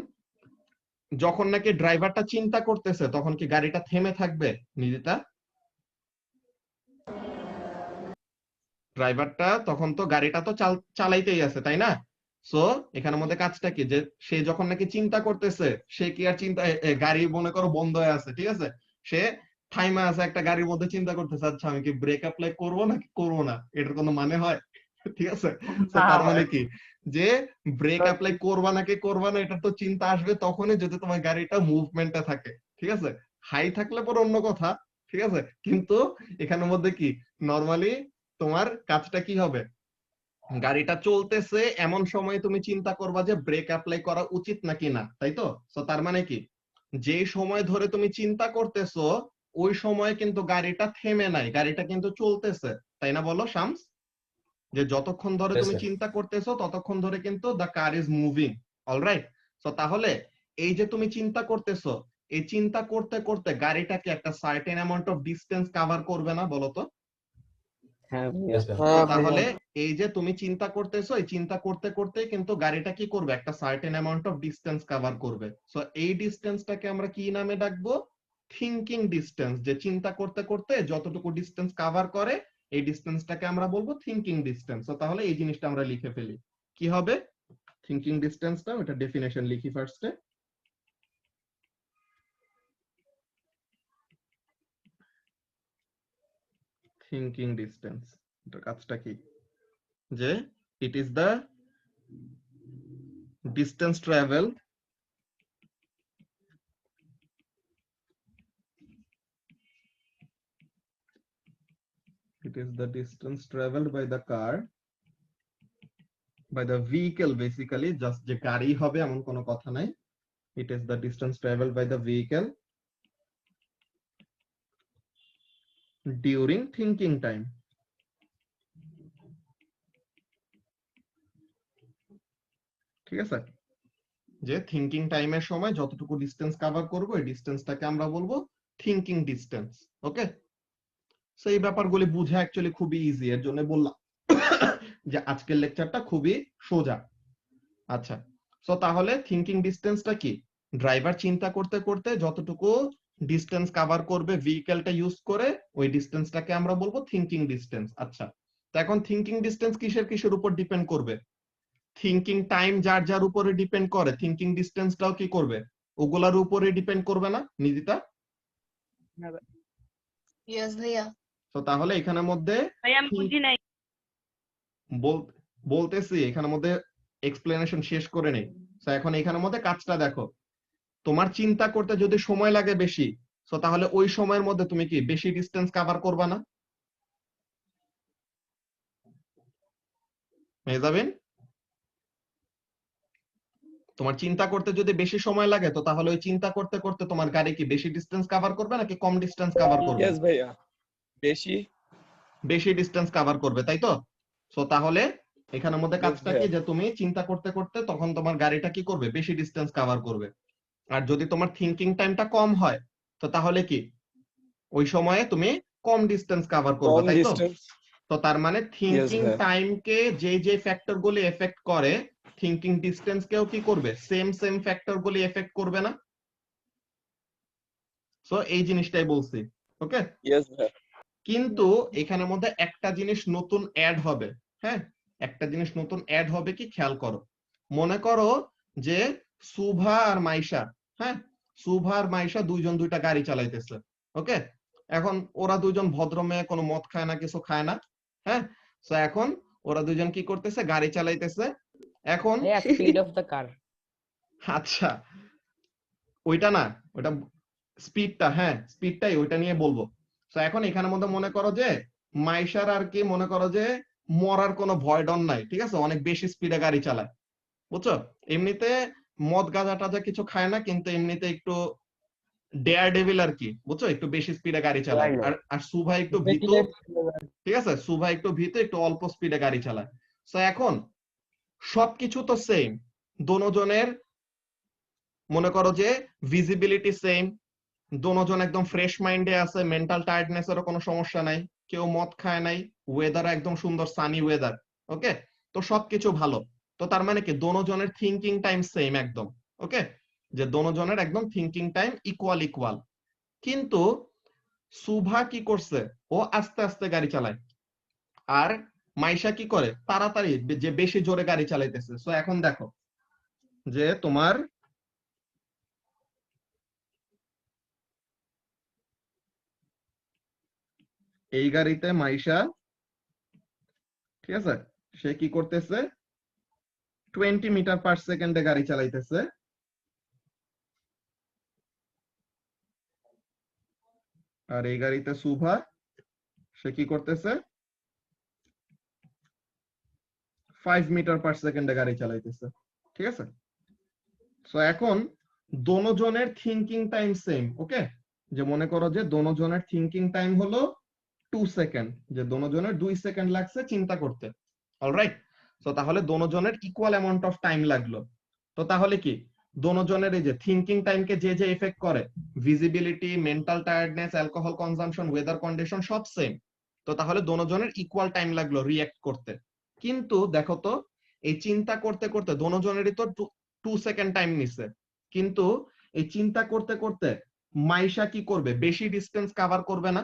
যখন নাকি ড্রাইভারটা চিন্তা করতেছে তখন কি গাড়িটা থেমে থাকবে নিদিতা? ড্রাইভারটা তখন তো গাড়িটা তো চালাইতেই আছে, তাই না? সো এখানের মধ্যে কাজটা কি, যে সে যখন নাকি চিন্তা করতেছে, সে কি আর চিন্তা, গাড়ি মনে করো বন্ধ হয়ে আছে, ঠিক আছে, সে থাইমা আছে একটা গাড়ির মধ্যে, চিন্তা করতেছে আচ্ছা আমি কি ব্রেক অ্যাপ্লাই করবো নাকি করবো না, এটার কোনো মানে হয়? ঠিক আছে, তো না তার ভাই। মানে কি, যে ব্রেক অ্যাপ্লাই করবা নাকি করবা না এটা তো চিন্তা আসবে তখনই যদি তোমার গাড়িটা মুভমেন্টে থাকে, ঠিক আছে? হাই থাকলে পরে অন্য কথা, ঠিক আছে, কিন্তু এখানের মধ্যে কি নরমালি তোমার কাজটা কি হবে, গাড়িটা চলতেছে এমন সময় তুমি চিন্তা করবা যে ব্রেক অ্যাপ্লাই করা উচিত নাকি না, তাই তো? সো তার মানে কি, যে সময় ধরে তুমি চিন্তা করতেছো ওই সময় কিন্তু গাড়িটা থেমে নাই, গাড়িটা কিন্তু চলতেছে, তাই না? বলো শামস, যে যতক্ষণ ধরে Yes, তুমি sir. চিন্তা করতেছো ততক্ষণ ধরে কিন্তু the car is moving, alright? So তাহলে এই যে তুমি চিন্তা করতেছো, এই চিন্তা করতে করতে গাড়িটাকে একটা certain amount of distance cover করবে না, বলো তো? হ্যাঁ ভাইয়া। Yes, sir. তো হ্যাঁ ভাইয়া। তাহলে এই যে তুমি চিন্তা করতেছো, এই চিন্তা করতে করতে কিন্তু গাড়িটা কি করবে, একটা certain amount of distance cover করবে। সো এই ডিস্টেন্সটাকে আমরা কি নামে ডাকবো? Thinking distance. যে চিন্তা করতে করতে যতটুকু ডিস্টেন্স কভার করে এই ডিসটেন্সটাকে আমরা বলবো থিংকিং ডিসটেন্স। তো তাহলে এই জিনিসটা আমরা লিখে ফেলি, কি হবে থিংকিং ডিসটেন্সটা, ওটা ডেফিনেশন লিখি ফার্স্টে। থিংকিং ডিসটেন্স এটার কাজটা কি, যে it is the distance travelled it is the distance traveled by the car, by the vehicle, basically just যে গাড়ি হবে এমন কোনো কথা নাই, it is the distance traveled by the vehicle during thinking time. ঠিক আছে, যে থিংকিং টাইমের সময় যতটুকু ডিসটেন্স কভার করব এই ডিসটেন্সটাকে আমরা বলবো থিংকিং ডিসটেন্স। ওকে, সো এই ব্যাপারগুলি বোঝা অ্যাকচুয়ালি খুবই ইজি, এর জন্য বললাম যে আজকের লেকচারটা খুবই সোজা। আচ্ছা, সো তাহলে থিংকিং ডিসটেন্সটা কি, ড্রাইভার চিন্তা করতে করতে যতটুকু ডিসটেন্স কভার করবে ভেহিকলটা ইউজ করে ওই ডিসটেন্সটাকে আমরা বলবো থিংকিং ডিসটেন্স। আচ্ছা, তো এখন থিংকিং ডিসটেন্স কিসের কিসের উপর ডিপেন্ড করবে, থিংকিং টাইম যার যার উপরে ডিপেন্ড করে, থিংকিং ডিসটেন্সটাও কি করবে ওগুলার উপরে ডিপেন্ড করবে না নিদিতা? ইয়েস ভাইয়া। তো তাহলে এখানের মধ্যে ভাইয়া আমি বুঝি নাই। বলতেছি এখানের মধ্যে এক্সপ্লেনেশন শেষ করে নেই। তো এখন এখানের মধ্যে কাজটা দেখো, তোমার চিন্তা করতে যদি সময় লাগে বেশি, তো তাহলে ওই সময়ের মধ্যে তুমি কি বেশি ডিসটেন্স কভার করবা না? মেজাবিন, তোমার চিন্তা করতে যদি বেশি সময় লাগে তো তাহলে ওই চিন্তা করতে করতে তোমার গাড়ি কি বেশি ডিসটেন্স কভার করবে নাকি কম ডিসটেন্স কভার করবে? ইয়েস ভাইয়া, বেশি বেশি ডিসটেন্স কভার করবে, তাই তো? সো তাহলে এখানের মধ্যে কাজটা কি, যে তুমি চিন্তা করতে করতে তখন তোমার গাড়িটা কি করবে বেশি ডিসটেন্স কভার করবে। আর যদি তোমার থিংকিং টাইমটা কম হয় তো তাহলে কি ওই সময়ে তুমি কম ডিসটেন্স কভার করবে, কম তাই তো? ডিসটেন্স। তো তার মানে থিংকিং ভাইয়া। টাইমকে যে যে ফ্যাক্টর গুলি এফেক্ট করে থিংকিং ডিসটেন্স কেও কি করবে সেম সেম ফ্যাক্টর গুলি এফেক্ট করবে না? সো এই জিনিসটাই বলছি। ওকে, ইয়েস ভাইয়া। কিন্তু এখানের মধ্যে একটা জিনিস নতুন অ্যাড হবে। হ্যাঁ, একটা জিনিস নতুন অ্যাড হবে, কি খেয়াল করো। মনে করো যে সুভা আর মাইশা, হ্যাঁ সুভা আর মাইশা দুইজন দুইটা গাড়ি চালাইতেছে। ওকে, এখন ওরা দুইজন ভদ্র মেয়ে, কোনো মদ খায় না, কিছু খায় না। হ্যাঁ, তো এখন ওরা দুইজন কি করতেছে, গাড়ি চালাইতেছে। এখন স্পিড অফ দ্য কার, আচ্ছা ওইটা না, ওইটা স্পিডটা, হ্যাঁ স্পিডটাই, ওইটা নিয়ে বলবো। তো এখন এখানের মধ্যে মনে করো যে মাইশার আর কি মনে করো যে মরার কোনো ভয় ডর নাই, ঠিক আছে, অনেক বেশি স্পিডে গাড়ি চালায়, বুঝছো? এমনিতে মদ গাঁজা টাজা কিছু খায় না, কিন্তু এমনিতে একটু ডেয়ার ডেভিল আর কি, বুঝছো, একটু বেশি স্পিডে গাড়ি চালায়। আর সুভা একটু ভীতু, ঠিক আছে, সুভা একটু ভীতু, একটু অল্প স্পিডে গাড়ি চালায়। তো এখন সবকিছু তো সেম, দোনোজনের মনে করো যে ভিজিবিলিটি সেম, দোনোজন একদম ফ্রেশ মাইন্ডে আছে, মেন্টাল টায়ার্ডনেস এর কোনো সমস্যা নাই, কেউ মদ খায় নাই, ওয়েদার একদম সুন্দর সানি ওয়েদার। ওকে, তো সবকিছু ভালো। তো তার মানে কি দোনোজনের থিংকিং টাইম সেম একদম। ওকে, যে দোনোজনের একদম থিংকিং টাইম ইকুয়াল ইকুয়াল। কিন্তু সুভা কি করছে, ও আস্তে আস্তে গাড়ি চালায়, আর মাইশা কি করে তাড়াতাড়ি, যে বেশি জোরে গাড়ি চালাইতেছে। সো এখন দেখো যে তোমার এই গাড়িতে মাইশা, ঠিক আছে, সে কি করতেছে 20 মিটার পার সেকেন্ডে গাড়ি চালাইতেছে। আর এই গাড়িতে সুভা, সে কি করতেছে 5 মিটার পার সেকেন্ডে গাড়ি চালাইতেছে, ঠিক আছে। সো এখন দোনোজনের থিংকিং টাইম সেম। ওকে, যে মনে করো যে দোনোজনের থিংকিং টাইম হলো 2 সেকেন্ড, যে দোনোজনের 2 সেকেন্ড লাগছে চিন্তা করতে। অলরাইট, তো তাহলে দোনোজনের ইকুয়াল অ্যামাউন্ট অফ টাইম লাগলো। তো তাহলে কি দোনোজনের এই যে থিংকিং টাইমকে যে যে এফেক্ট করে, visibility, mental tiredness, alcohol consumption, weather condition সব সেম। তো তাহলে দোনোজনের ইকুয়াল টাইম লাগলো রিঅ্যাক্ট করতে। কিন্তু দেখো তো এই চিন্তা করতে করতে দোনোজনেরই তো 2 সেকেন্ড টাইম নিছে, কিন্তু এই চিন্তা করতে করতে মাইশা কি করবে বেশি ডিসটেন্স কভার করবে না?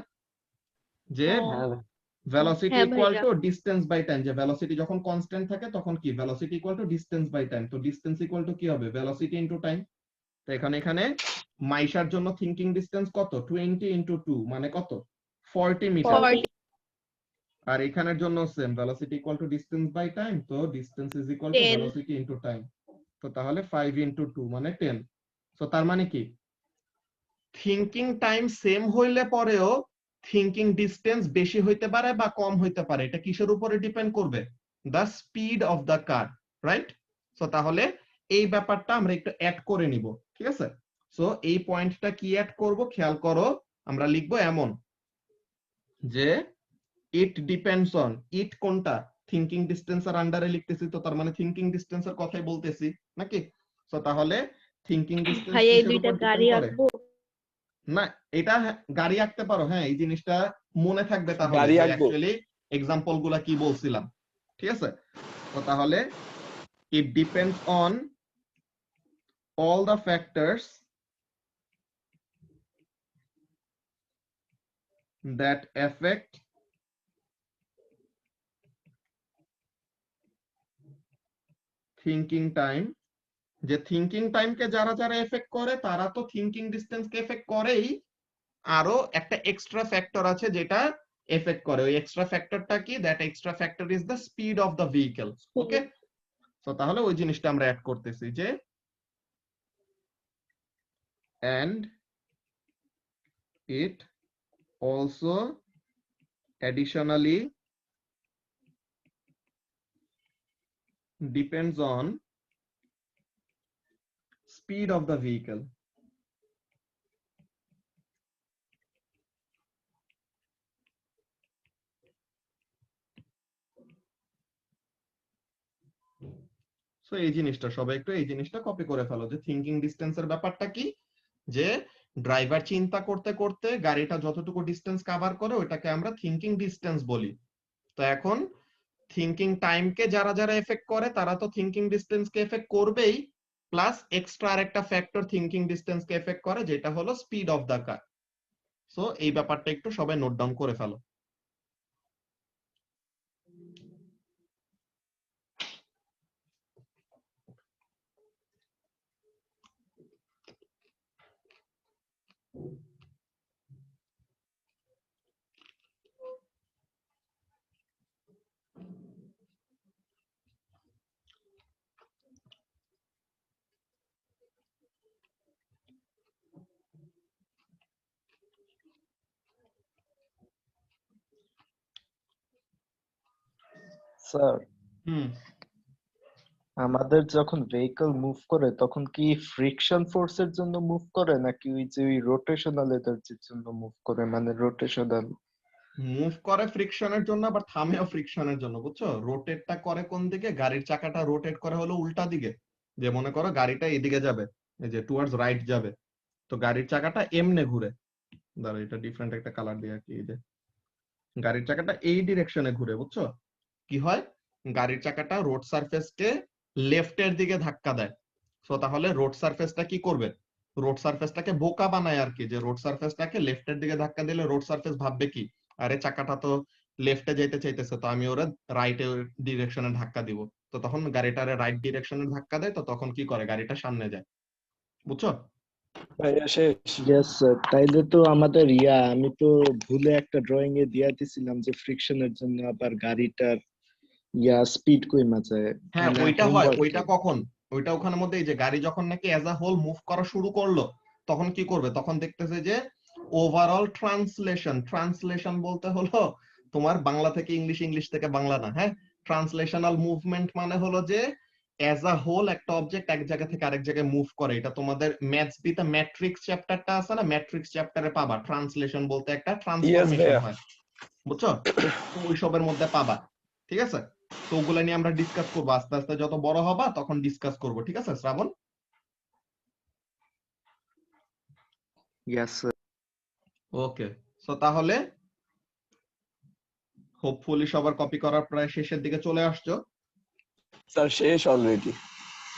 যে ভেলোসিটি হ্যাঁ ইকুয়াল ভাইয়া। টু ডিসটেন্স বাই টাইম, যে ভেলোসিটি যখন কনস্ট্যান্ট থাকে তখন কি velocity equal to distance by time, তো ডিসটেন্স ইকুয়াল টু কি হবে ভেলোসিটি ইনটু টাইম। তো এখানে মাইশার জন্য থিংকিং ডিসটেন্স কত 20 ইনটু 2 মানে কত 40 মিটার, 40। আর এখানের জন্য same velocity equal to distance by time, তো distance is equal to 10। Velocity into time. তো তাহলে 5 ইনটু 2 মানে 10। সো তার মানে কি থিংকিং টাইম সেম হইলে পরেও থিংকিং ডিসটেন্স বেশি হইতে পারে বা কম হইতে পারে, এটা কিসের উপরে ডিপেন্ড করবে the speed of the car, right. So তাহলে এই ব্যাপারটা আমরা একটু অ্যাড করে নিব, ঠিক আছে। সো এই পয়েন্টটা কি অ্যাড করব খেয়াল করো, আমরা লিখবো এমন যে ইট ডিপেন্ডস অন, ইট কোনটা থিংকিং ডিসটেন্সের আন্ডারে লিখতেছি, তো তার মানে থিংকিং ডিসটেন্সের কথাই বলতেছি নাকি। সো তাহলে থিংকিং ডিসটেন্স ভাইয়া এই কিসের দুইটা উপর গাড়ি ডিপেন্ড করে আঁকবো। না, এটা গাড়ি আঁকতে পারো, হ্যাঁ এই জিনিসটা মনে থাকবে তাহলে গাড়ি যে আঁকবো। অ্যাকচুয়ালি এক্সাম্পল গুলা কি বলছিলাম, ঠিক আছে। তো তাহলে it depends on all the factors that affect thinking time, যে থিংকিং টাইমকে যারা যারা এফেক্ট করে তারা তো থিংকিং ডিসটেন্সকে এফেক্ট করেই, আরো একটা এক্সট্রা ফ্যাক্টর আছে যেটা এফেক্ট করে, ওই এক্সট্রা ফ্যাক্টরটা কি, that extra factor is the speed of the vehicle. Okay, so তাহলে ওই জিনিসটা আমরা অ্যাড করতেছি যে and it also additionally depends on speed of the vehicle. So এই জিনিসটা সবাই একটু এই জিনিসটা কপি করে ফেলো যে থিংকিং ডিসটেন্সের ব্যাপারটা কি, যে ড্রাইভার চিন্তা করতে করতে গাড়িটা যতটুকু ডিসটেন্স কভার করে ওটাকে আমরা থিংকিং ডিসটেন্স বলি। তো এখন থিংকিং টাইমকে যারা যারা এফেক্ট করে তারা তো থিংকিং ডিসটেন্সকে এফেক্ট করবেই, প্লাস এক্সট্রা আরেকটা ফ্যাক্টর থিংকিং ডিসটেন্সকে এফেক্ট করে যেটা হলো speed of the car. So এই ব্যাপারটা একটু সবাই নোট ডাউন করে ফেলো। স্যার হুম, আমাদের যখন ভেহিকল মুভ করে তখন কি ফ্রিকশন ফোর্সের জন্য মুভ করে নাকি ওই যে ওই রোটেশনাল এনার্জির জন্য মুভ করে, মানে রোটেশনাল? মুভ করে ফ্রিকশনের জন্য, আবার থামেও ফ্রিকশনের জন্য, বুঝছো। রোটেটটা করে কোন দিকে, গাড়ির চাকাটা রোটেট করে হলো উল্টা দিকে। যে মনে করো গাড়িটা এদিকে যাবে, এই যে টুয়ার্ডস রাইট যাবে, তো গাড়ির চাকাটা এমনে ঘুরে, দাঁড়া এটা ডিফারেন্ট একটা কালার দিয়ে আর কি, এই যে গাড়ির চাকাটা এই ডিরেকশনে ঘুরে, বুঝছো। কি হয়, গাড়ির চাকাটা রোড সারফেসকে লেফটের দিকে ধাক্কা দেয়। সো তাহলে রোড সারফেসটা কি করবে, রোড সারফেসটাকে বোকা বানায় আর কি, যে রোড সারফেসটাকে লেফটের দিকে ধাক্কা দিলে রোড সারফেস ভাববে কি, আরে চাকাটা তো লেফটে যেতে চাইতেছে, তো আমি ওরা রাইট ডিরেকশনে ধাক্কা দিব। তো তখন গাড়িটারে রাইট ডিরেকশনে ধাক্কা দেয়, তো তখন কি করে গাড়িটা সামনে যায়, বুঝছো। ভাইয়া শেষ। ইয়েস স্যার, তাইলে তো আমাদের আমি তো ভুলে একটা ড্রয়িং এ দিয়া দিছিলাম যে ফ্রিকশনের জন্য আবার গাড়িটার স্পিড কমে যায়। হ্যাঁ মানে ওইটা হয়, homework ওইটা এ। কখন, ওইটা ওখানে মধ্যে এই যে গাড়ি যখন নাকি অ্যাজ আ হোল মুভ করা শুরু করলো তখন কি করবে, তখন দেখতেছে যে ওভারঅল ট্রান্সলেশন, ট্রান্সলেশন বলতে হলো তোমার বাংলা থেকে ইংলিশ, ইংলিশ থেকে বাংলা না, হ্যাঁ। ট্রান্সলেশনাল মুভমেন্ট মানে হলো যে অ্যাজ আ হোল একটা অবজেক্ট এক জায়গা থেকে আরেক জায়গায় মুভ করে। এটা তোমাদের ম্যাথস বিতে ম্যাট্রিক্স চ্যাপ্টারটা আছে না, ম্যাট্রিক্স চ্যাপ্টারে পাবা ট্রান্সলেশন বলতে একটা ট্রান্সফরমেশন ভাইয়া। হয়, বুঝছো। তো ওইসবের মধ্যে পাবা, ঠিক আছে। তো ওগুলা নিয়ে আমরা ডিসকাস করবো আস্তে আস্তে, যত বড় হবা তখন ডিসকাস করবো, ঠিক আছে Shrabon. Yes sir. Okay, so তাহলে হোপফুলি সবার কপি করার প্রায় শেষের দিকে চলে আসছো। স্যার শেষ already.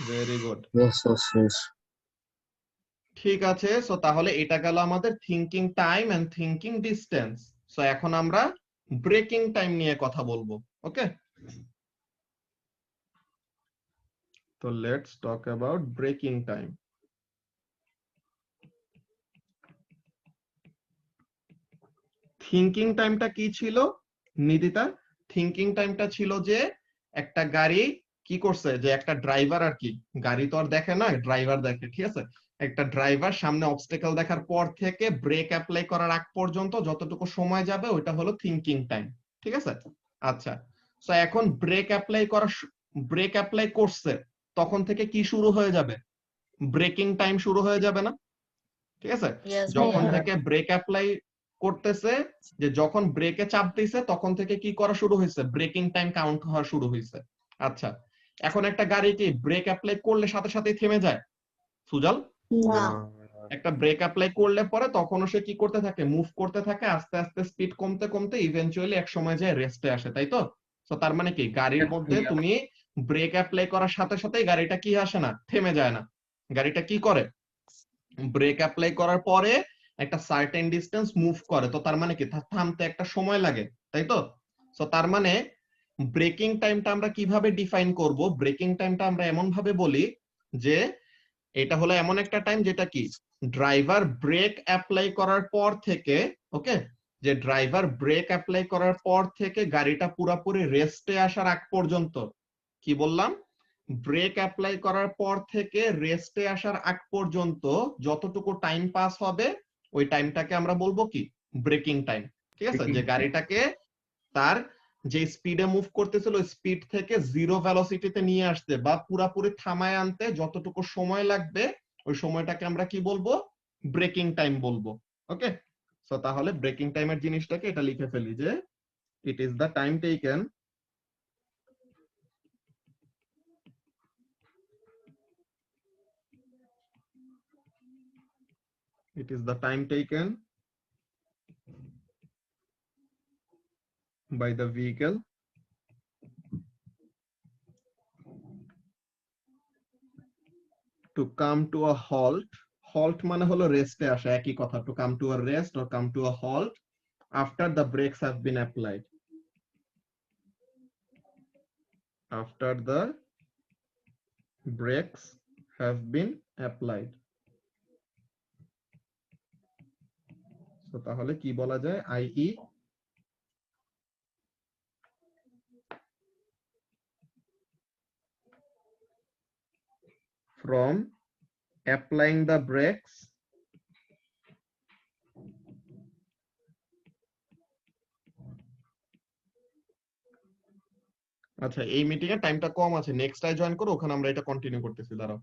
Very good, yes sir. ঠিক আছে। সো তাহলে এটা গেল আমাদের thinking time and thinking distance. So এখন আমরা ব্রেকিং টাইম নিয়ে কথা বলবো। ওকে, তো let's talk about braking time. Thinking টাইমটা কি ছিল নিদিতা? থিঙ্কিং টাইমটা ছিল যে একটা গাড়ি কি করছে, যে একটা ড্রাইভার আর কি, গাড়ি তো আর দেখে না, ড্রাইভার দেখে, ঠিক আছে? একটা ড্রাইভার সামনে অবস্টেকল দেখার পর থেকে ব্রেক অ্যাপ্লাই করার আগ পর্যন্ত যতটুকু সময় যাবে ওইটা হলো থিঙ্কিং টাইম, ঠিক আছে? আচ্ছা, তো এখন ব্রেক অ্যাপ্লাই করছে, তখন থেকে কি শুরু হয়ে যাবে? ব্রেকিং টাইম শুরু হয়ে যাবে না? ঠিক আছে, যখন থেকে ব্রেক অ্যাপ্লাই করতেছে, যে যখন ব্রেকে চাপ দিছে তখন থেকে কি করা শুরু হয়েছে? ব্রেকিং টাইম কাউন্ট হওয়া শুরু হয়েছে। আচ্ছা, এখন একটা গাড়ি কি ব্রেক অ্যাপ্লাই করলে সাথে সাথে থেমে যায় সুজল? না, একটা ব্রেক অ্যাপ্লাই করলে পরে তখনও সে কি করতে থাকে? মুভ করতে থাকে, আস্তে আস্তে স্পিড কমতে কমতে ইভেনচুয়ালি এক সময় যায় রেস্টে আসে, তাই তো? তো তার মানে কি গাড়ির মধ্যে তুমি ব্রেক অ্যাপ্লাই করার সাথে সাথেই গাড়িটা কি আসে না, থেমে যায় না। গাড়িটা কি করে? ব্রেক অ্যাপ্লাই করার পরে একটা সার্টেন ডিসটেন্স মুভ করে, তো তার মানে কি থামতে একটা সময় লাগে, তাই তো? তো তার মানে ব্রেকিং টাইমটা আমরা কিভাবে ডিফাইন করব? ব্রেকিং টাইমটা আমরা এমন ভাবে বলি যে এটা হলো এমন একটা টাইম যেটা কি ড্রাইভার ব্রেক অ্যাপ্লাই করার পর থেকে, ওকে, যে ড্রাইভার ব্রেক অ্যাপ্লাই করার পর থেকে গাড়িটা পুরোপুরি রেস্টে আসার আগ পর্যন্ত, কি বললাম? ব্রেক অ্যাপ্লাই করার পর থেকে রেস্টে আসার আগ পর্যন্ত যতটুকু টাইম পাস হবে ওই টাইমটাকে আমরা বলবো কি? ব্রেকিং টাইম, ঠিক আছে? যে গাড়িটাকে তার যে স্পিডে মুভ করতেছিল ওই স্পিড থেকে জিরো ভেলোসিটিতে নিয়ে আসতে বা পুরাপুরি থামায় আনতে যতটুকু সময় লাগবে ওই সময়টাকে আমরা কি বলবো? ব্রেকিং টাইম বলবো। ওকে, সো তাহলে ব্রেকিং টাইমের জিনিসটাকে এটা লিখে ফেলি যে it is the time taken by the vehicle to come to a halt. Halt মানে হলো রেস্টে আসা, একই কথা, to come to a rest or come to a halt after the brakes have been applied. After the brakes have been applied. So তাহলে কি বলা যায়? i.e. from applying the brakes আচ্ছা, এই মিটিং এর টাইমটা কম আছে, নেক্সট টাই জয়েন করো, ওখানে আমরা এটা কন্টিনিউ করতেছি, দাঁড়াও।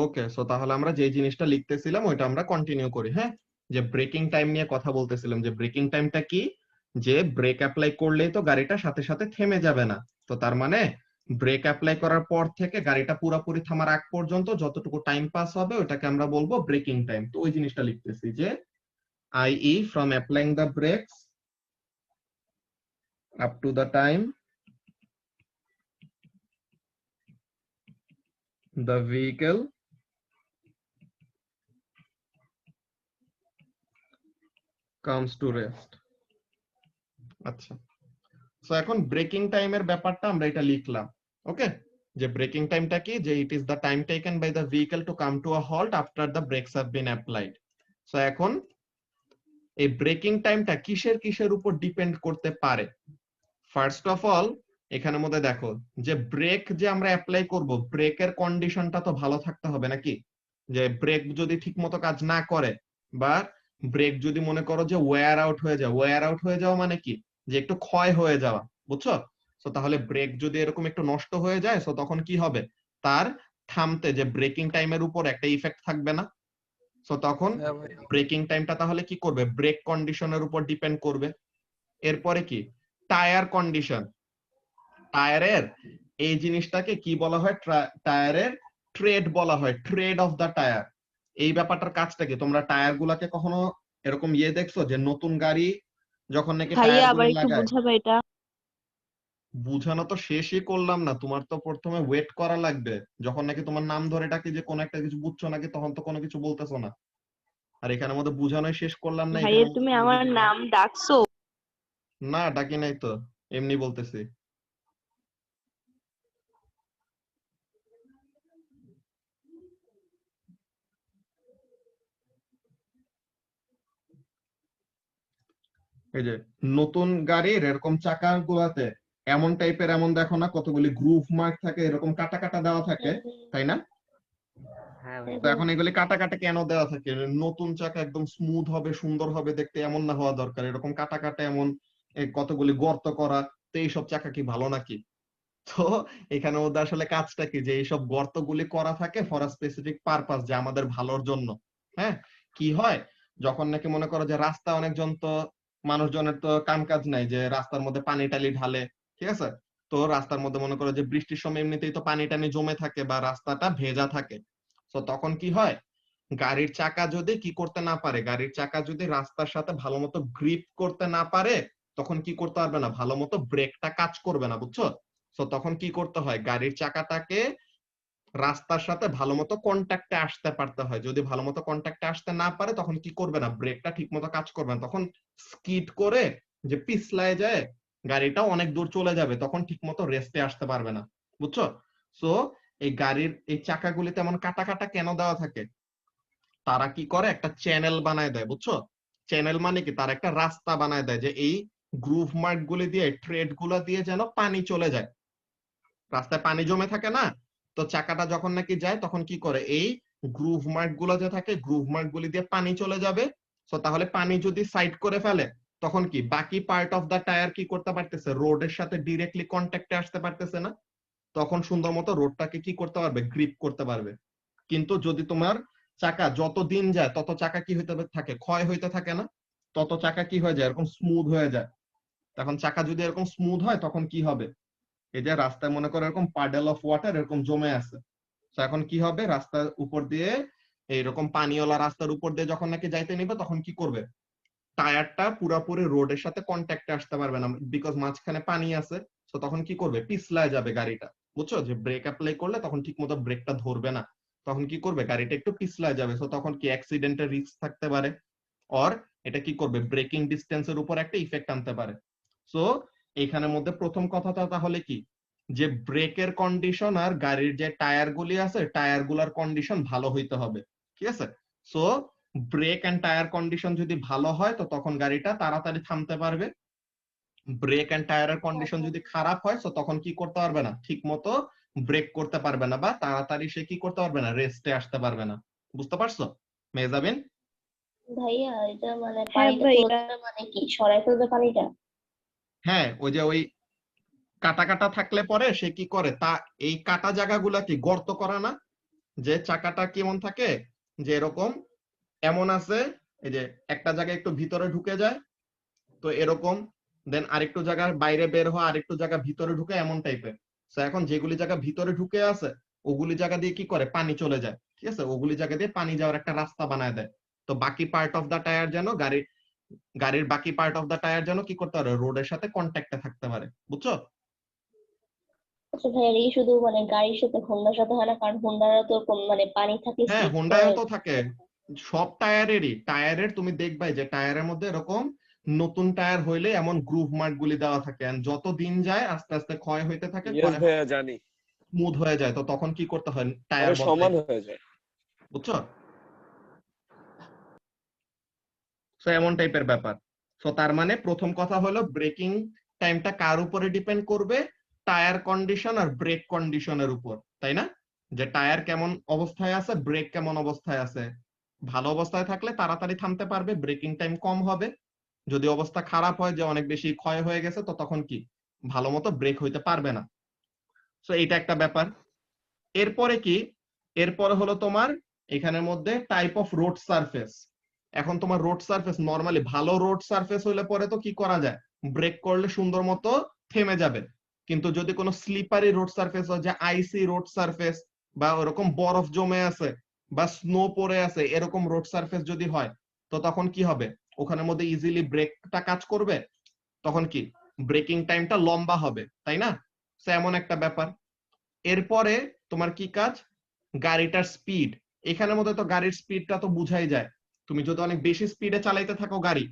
ওকে, সো তাহলে আমরা যে জিনিসটা লিখতেছিলাম ওইটা আমরা কন্টিনিউ করি। হ্যাঁ, যে ব্রেকিং টাইম নিয়ে কথা বলতেছিলাম, যে ব্রেকিং টাইমটা কি? যে ব্রেক অ্যাপ্লাই করলেই তো গাড়িটা সাথে সাথে থেমে যাবে না, তো তার মানে ব্রেক অ্যাপ্লাই করার পর থেকে গাড়িটা পুরোপুরি থামার আগ পর্যন্ত যতটুকু টাইম পাস হবে ওটাকে আমরা বলবো ব্রেকিং টাইম। তো ওই জিনিসটা লিখতেছি যে i.e. from applying the brakes up to the time the vehicle comes to rest. আচ্ছা, সো এখন ব্রেকিং টাইমের ব্যাপারটা আমরা এটা লিখলাম। ওকে, যে ব্রেকিং টাইমটা কি? যে it is the time taken by the vehicle to come to a halt after the brakes have been applied. So এখন এই ব্রেকিং টাইমটা কিসের কিসের উপর ডিপেন্ড করতে পারে? ফার্স্ট অফ অল এখানের মধ্যে দেখো যে ব্রেক যে আমরা অ্যাপ্লাই করব, ব্রেকের কন্ডিশনটা তো ভালো থাকতে হবে নাকি? যে ব্রেক যদি ঠিক মতো কাজ না করে বা ব্রেক যদি মনে করো যে ওয়্যার আউট হয়ে যায়, ওয়্যার আউট হয়ে যাওয়া মানে কি? যে একটু ক্ষয় হয়ে যাওয়া, বুঝছো? সো তাহলে ব্রেক যদি এরকম একটু নষ্ট হয়ে যায়, সো তখন কি হবে? তার থামতে যে ব্রেকিং টাইমের উপর একটা ইফেক্ট থাকবে না। সো তখন ব্রেকিং টাইমটা তাহলে কি করবে? ব্রেক কন্ডিশনের উপর ডিপেন্ড করবে। এরপরে কি? Tyre condition. টায়ারের এই জিনিসটাকে কি বলা হয়? টায়ারের ট্রেড বলা হয়, ট্রেড অফ দা টায়ার। এই ব্যাপারটার কাজটা কি? তোমরা টায়ার গুলাকে কখনো এরকম দেখছো যে নতুন গাড়ি যখন নাকি ভাইয়া টায়ার আবার গুলো একটু লাগায়? বুঝাবে এটা? বুঝানো তো শেষই করলাম না, তোমার তো প্রথমে ওয়েট করা লাগবে। যখন নাকি তোমার নাম ধরে ডাকি যে কোন একটা কিছু বুঝছো নাকি, তখন তো কোনো কিছু বলতেছো না। আর এখানের মধ্যে বুঝানোই শেষ করলাম না, ভাইয়া এখানের তুমি মধ্যে আমার নাম ডাকছো? না ডাকি নাই তো, এমনি বলতেছি। এই যে নতুন গাড়ির এরকম চাকা গুলাতে এমন টাইপের, এমন দেখো না কতগুলি গ্রুভ মার্ক থাকে, এরকম কাটা কাটা দেওয়া থাকে, তাই না? হ্যাঁ তো এখন এগুলি কাটা কাটা কেন দেওয়া থাকে? নতুন চাকা একদম স্মুথ হবে, সুন্দর হবে দেখতে, এমন না হওয়া দরকার। এরকম কাটা কাটা এমন কতগুলি গর্ত করা, তো এইসব চাকা কি ভালো নাকি? তো এখানের মধ্যে আসলে কাজটা কি, যে এইসব গর্তগুলি করা থাকে ফর আ স্পেসিফিক পারপাস, যে আমাদের ভালোর জন্য। হ্যাঁ, কি হয় যখন নাকি মনে করো যে রাস্তা, অনেকজন তো মানুষজনের তো কাম কাজ নাই যে রাস্তার মধ্যে পানি টালি ঢালে, ঠিক আছে? তো রাস্তার মধ্যে মনে করো যে বৃষ্টির সময় এমনিতেই তো পানি টানি জমে থাকে বা রাস্তাটা ভেজা থাকে। তো তখন কি হয়, গাড়ির চাকা যদি কি করতে না পারে, গাড়ির চাকা যদি রাস্তার সাথে ভালো মতো গ্রিপ করতে না পারে, তখন কি করতে পারবে না, ভালো মতো ব্রেকটা কাজ করবে না, বুঝছো? তো তখন কি করতে হয়, গাড়ির চাকাটাকে রাস্তার সাথে ভালো মতো কন্ট্যাক্টে আসতে পারতে হয়। যদি ভালো মতো কন্ট্যাক্টে আসতে না পারে, তখন কি করবে না, ব্রেকটা ঠিক মতো কাজ করবে না, তখন স্কিড করে যে পিছলায় যায় গাড়িটাও অনেক দূর চলে যাবে, তখন ঠিক মতো রেস্টে আসতে পারবে না, বুঝছো? সো এই গাড়ির এই চাকাগুলিতে এমন কাটা কাটা কেন দেওয়া থাকে? তারা কি করে, একটা চ্যানেল বানায় দেয়, বুঝছো? চ্যানেল মানে কি, তার একটা রাস্তা বানায় দেয় যে এই গ্রুভ মার্ক গুলি দিয়ে, ট্রেড গুলা দিয়ে যেন পানি চলে যায়। রাস্তায় পানি জমে থাকে না, তো চাকাটা যখন নাকি যায় তখন কি করে, এই গ্রুভ মার্ক গুলো যে থাকে, গ্রুভ মার্ক গুলি দিয়ে পানি চলে যাবে। তো তাহলে পানি যদি সাইড করে ফেলে, তখন কি বাকি পার্ট অফ দা টায়ার কি করতে পারতেছে, রোডের সাথে ডিরেক্টলি কন্ট্যাক্টে আসতে পারতেছে না, তখন সুন্দর মতো রোডটাকে কি করতে পারবে, গ্রিপ করতে পারবে। কিন্তু যদি তোমার চাকা যত দিন যায় তত চাকা কি হইতে থাকে, ক্ষয় হইতে থাকে না, তত চাকা কি হয়ে যায়, এরকম স্মুথ হয়ে যায়। তখন চাকা যদি এরকম স্মুথ হয়, তখন কি হবে, এই যে রাস্তায় মনে করো এরকম পাডল অফ ওয়াটার এরকম জমে আছে, তো এখন কি হবে, রাস্তার উপর দিয়ে, এইরকম পানিওয়ালা রাস্তার উপর দিয়ে যখন নাকি যাইতে নিবে, তখন কি করবে, টায়ারটা পুরোপুরি রোডের সাথে কন্ট্যাক্টে আসতে পারবে না, বিকজ মাঝখানে পানি আছে। তো তখন কি করবে, পিছলায় যাবে গাড়িটা, বুঝছো? যে ব্রেক অ্যাপ্লাই করলে তখন ঠিক মতো ব্রেকটা ধরবে না, তখন কি করবে, গাড়িটা একটু পিছলায় যাবে। তো তখন কি অ্যাক্সিডেন্টের রিস্ক থাকতে পারে, অর এটা কি করবে, ব্রেকিং ডিস্টেন্সের উপর একটা ইফেক্ট আনতে পারে। সো এইখানের মধ্যে প্রথম কথাটা তাহলে কি, যে ব্রেকের কন্ডিশন আর গাড়ির যে টায়ার গুলি আছে, টায়ার গুলার কন্ডিশন ভালো হইতে হবে, ঠিক আছে? So brake and tyre condition যদি ভালো হয়, তো তখন গাড়িটা তাড়াতাড়ি থামতে পারবে। ব্রেক এন্ড টায়ারের কন্ডিশন যদি খারাপ হয়, তো তখন কি করতে পারবে না, ঠিক মতো ব্রেক করতে পারবে না, বা তাড়াতাড়ি সে কি করতে পারবে না, রেস্টে আসতে পারবে না। বুঝতে পারছো মেহজাবিন? ভাইয়া এটা মানে হ্যাঁ পানিটা ভাইয়া। চলে যাবে মানে কি, সরাই ফেলবে পানিটা? হ্যাঁ, ওই যে ওই কাটা কাটা থাকলে পরে সে কি করে, তা এই কাটা জায়গাগুলা কি গর্ত করা না, যে চাকাটা কেমন থাকে, যে এরকম এমন আছে, এই যে একটা জায়গায় একটু ভিতরে ঢুকে যায়, তো এরকম, দেন আরেকটু জায়গার বাইরে বের হয়, আরেকটু জায়গা ভিতরে ঢুকে, এমন টাইপের। তো এখন যেগুলি জায়গা ভিতরে ঢুকে আছে, ওগুলি জায়গা দিয়ে কি করে, পানি চলে যায়, ঠিক আছে? ওগুলি জায়গা দিয়ে পানি যাওয়ার একটা রাস্তা বানায় দেয়। তো বাকি পার্ট অফ দা টায়ার যেন গাড়ির বাকি পার্ট অফ দা টায়ার যেন কি করতে পারে, রোডের সাথে কন্ট্যাক্টে থাকতে পারে, বুঝছো? আচ্ছা ভাইয়া, এই শুধু মানে গাড়ির সাথে, হোন্ডার সাথে হয় না? কারণ হোন্ডারা তো মানে পানি থাকলে হ্যাঁ, স্লিপ করে। হোন্ডায়ও তো থাকে, সব টায়ারেরই, টায়ারের তুমি দেখবাই যে টায়ারের মধ্যে এরকম নতুন টায়ার হইলে এমন গ্রুভ মার্ক গুলি দেওয়া থাকে, and যত দিন যায় আস্তে আস্তে ক্ষয় হইতে থাকে, ইয়েস ভাইয়া জানি, স্মুথ হয়ে যায়, তো তখন কি করতে হয়, টায়ার পরে সমান বদলাই, হয়ে যায়। বুঝছো? তো এমন টাইপের ব্যাপার। তো তার মানে প্রথম কথা হলো, ব্রেকিং টাইমটা কার উপরে ডিপেন্ড করবে, টায়ার কন্ডিশন আর ব্রেক কন্ডিশনের উপর, তাই না? যে টায়ার কেমন অবস্থায় আছে, ব্রেক কেমন অবস্থায় আছে। ভালো অবস্থায় থাকলে তাড়াতাড়ি থামতে পারবে, ব্রেকিং টাইম কম হবে। যদি অবস্থা খারাপ হয়, যে অনেক বেশি ক্ষয় হয়ে গেছে, তো তখন কি ভালো মতো ব্রেক হইতে পারবে না। তো এটা একটা ব্যাপার। এরপরে কি, এরপরে হলো তোমার এখানের মধ্যে টাইপ অফ রোড সারফেস। এখন তোমার রোড সারফেস, নরমালি ভালো রোড সারফেস হইলে পরে তো কি করা যায়, ব্রেক করলে সুন্দর মতো থেমে যাবে। কিন্তু যদি কোনো স্লিপারি রোড সারফেস হয়, যে আইসি রোড সারফেস, বা ওরকম বরফ জমে আছে বা স্নো পড়ে আছে, এরকম রোড সারফেস যদি হয়, তো তখন কি হবে, ওখানের মধ্যে ইজিলি ব্রেকটা কাজ করবে, তখন কি ব্রেকিং টাইমটা লম্বা হবে, তাই না? সো এমন একটা ব্যাপার। এরপরে তোমার কি কাজ, গাড়িটার স্পিড। এখানের মধ্যে তো গাড়ির স্পিডটা তো বুঝাই যায়, তুমি যদি অনেক বেশি স্পিডে চালাইতে থাকো গাড়ি,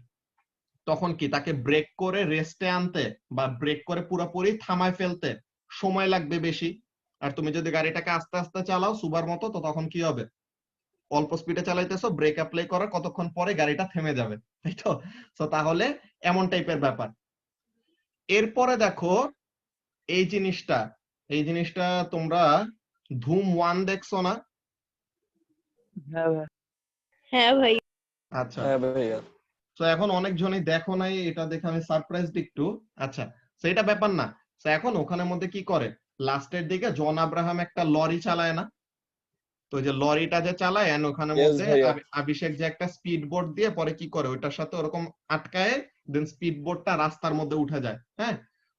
তখন কি তাকে ব্রেক করে রেস্টে আনতে বা ব্রেক করে পুরোপুরি থামায় ফেলতে সময় লাগবে বেশি। আর তুমি যদি গাড়িটাকে আস্তে আস্তে চালাও সুবার মতো, তো তখন কি হবে, অল্প স্পিডে চালাইতেছো, ব্রেক অ্যাপ্লাই করার কতক্ষণ পরে গাড়িটা থেমে যাবে, তাই তো? তো তাহলে এমন টাইপের ব্যাপার। এরপরে দেখো এই জিনিসটা তোমরা ধুম 1 দেখছো না? হ্যাঁ ভাই। হ্যাঁ ভাই। আচ্ছা, হ্যাঁ ভাইয়া। তো এখন অনেকজনই দেখো নাই, এটা দেখে আমি সারপ্রাইজড একটু। আচ্ছা, তো এটা ব্যাপার না। তো এখন ওখানের মধ্যে কি করে, লাস্টের দিকে জন আব্রাহাম একটা লরি চালায় না? তো যে লরিটা যে চালায় এন্ড ওখানের Yes মধ্যে ভাইয়া। অভিষেক যে একটা স্পিড বোট দিয়ে পরে কি করে ওইটার সাথে ওরকম আটকায়, দেন স্পিড বোটটা রাস্তার মধ্যে উঠে যায়। হ্যাঁ,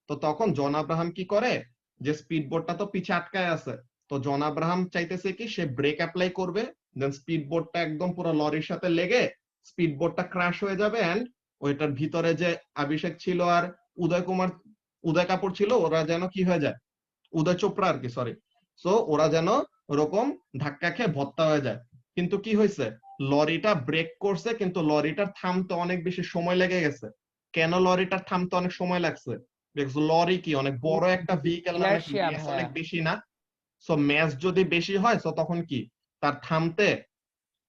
তো তখন জন আব্রাহাম কি করে, যে স্পিড বোটটা তো পিছে আটকায় আছে, তো জন আব্রাহাম চাইতেছে কি সে ব্রেক অ্যাপ্লাই করবে, দেন স্পিড বোটটা একদম পুরো লরির সাথে লেগে স্পিড বোটটা ক্র্যাশ হয়ে যাবে এন্ড ওইটার ভিতরে যে অভিষেক ছিল আর উদয় কাপুর ছিল, ওরা যেন কি হয়ে যায়, উদয় চোপড়া আর কি, সরি। সো ওরা যেন ওরকম ধাক্কা খেয়ে ভত্তা হয়ে যায়। কিন্তু কি হয়েছে, লরিটা ব্রেক করছে কিন্তু লরিটার থামতে অনেক বেশি সময় লেগে গেছে। কেন লরিটার থামতে অনেক সময় লাগছে? বিকজ লরি কি অনেক বড় একটা ভেহিকেল না, Inertia ম্যাস ভাইয়া। অনেক বেশি না? সো ম্যাস যদি বেশি হয় তো তখন কি তার থামতে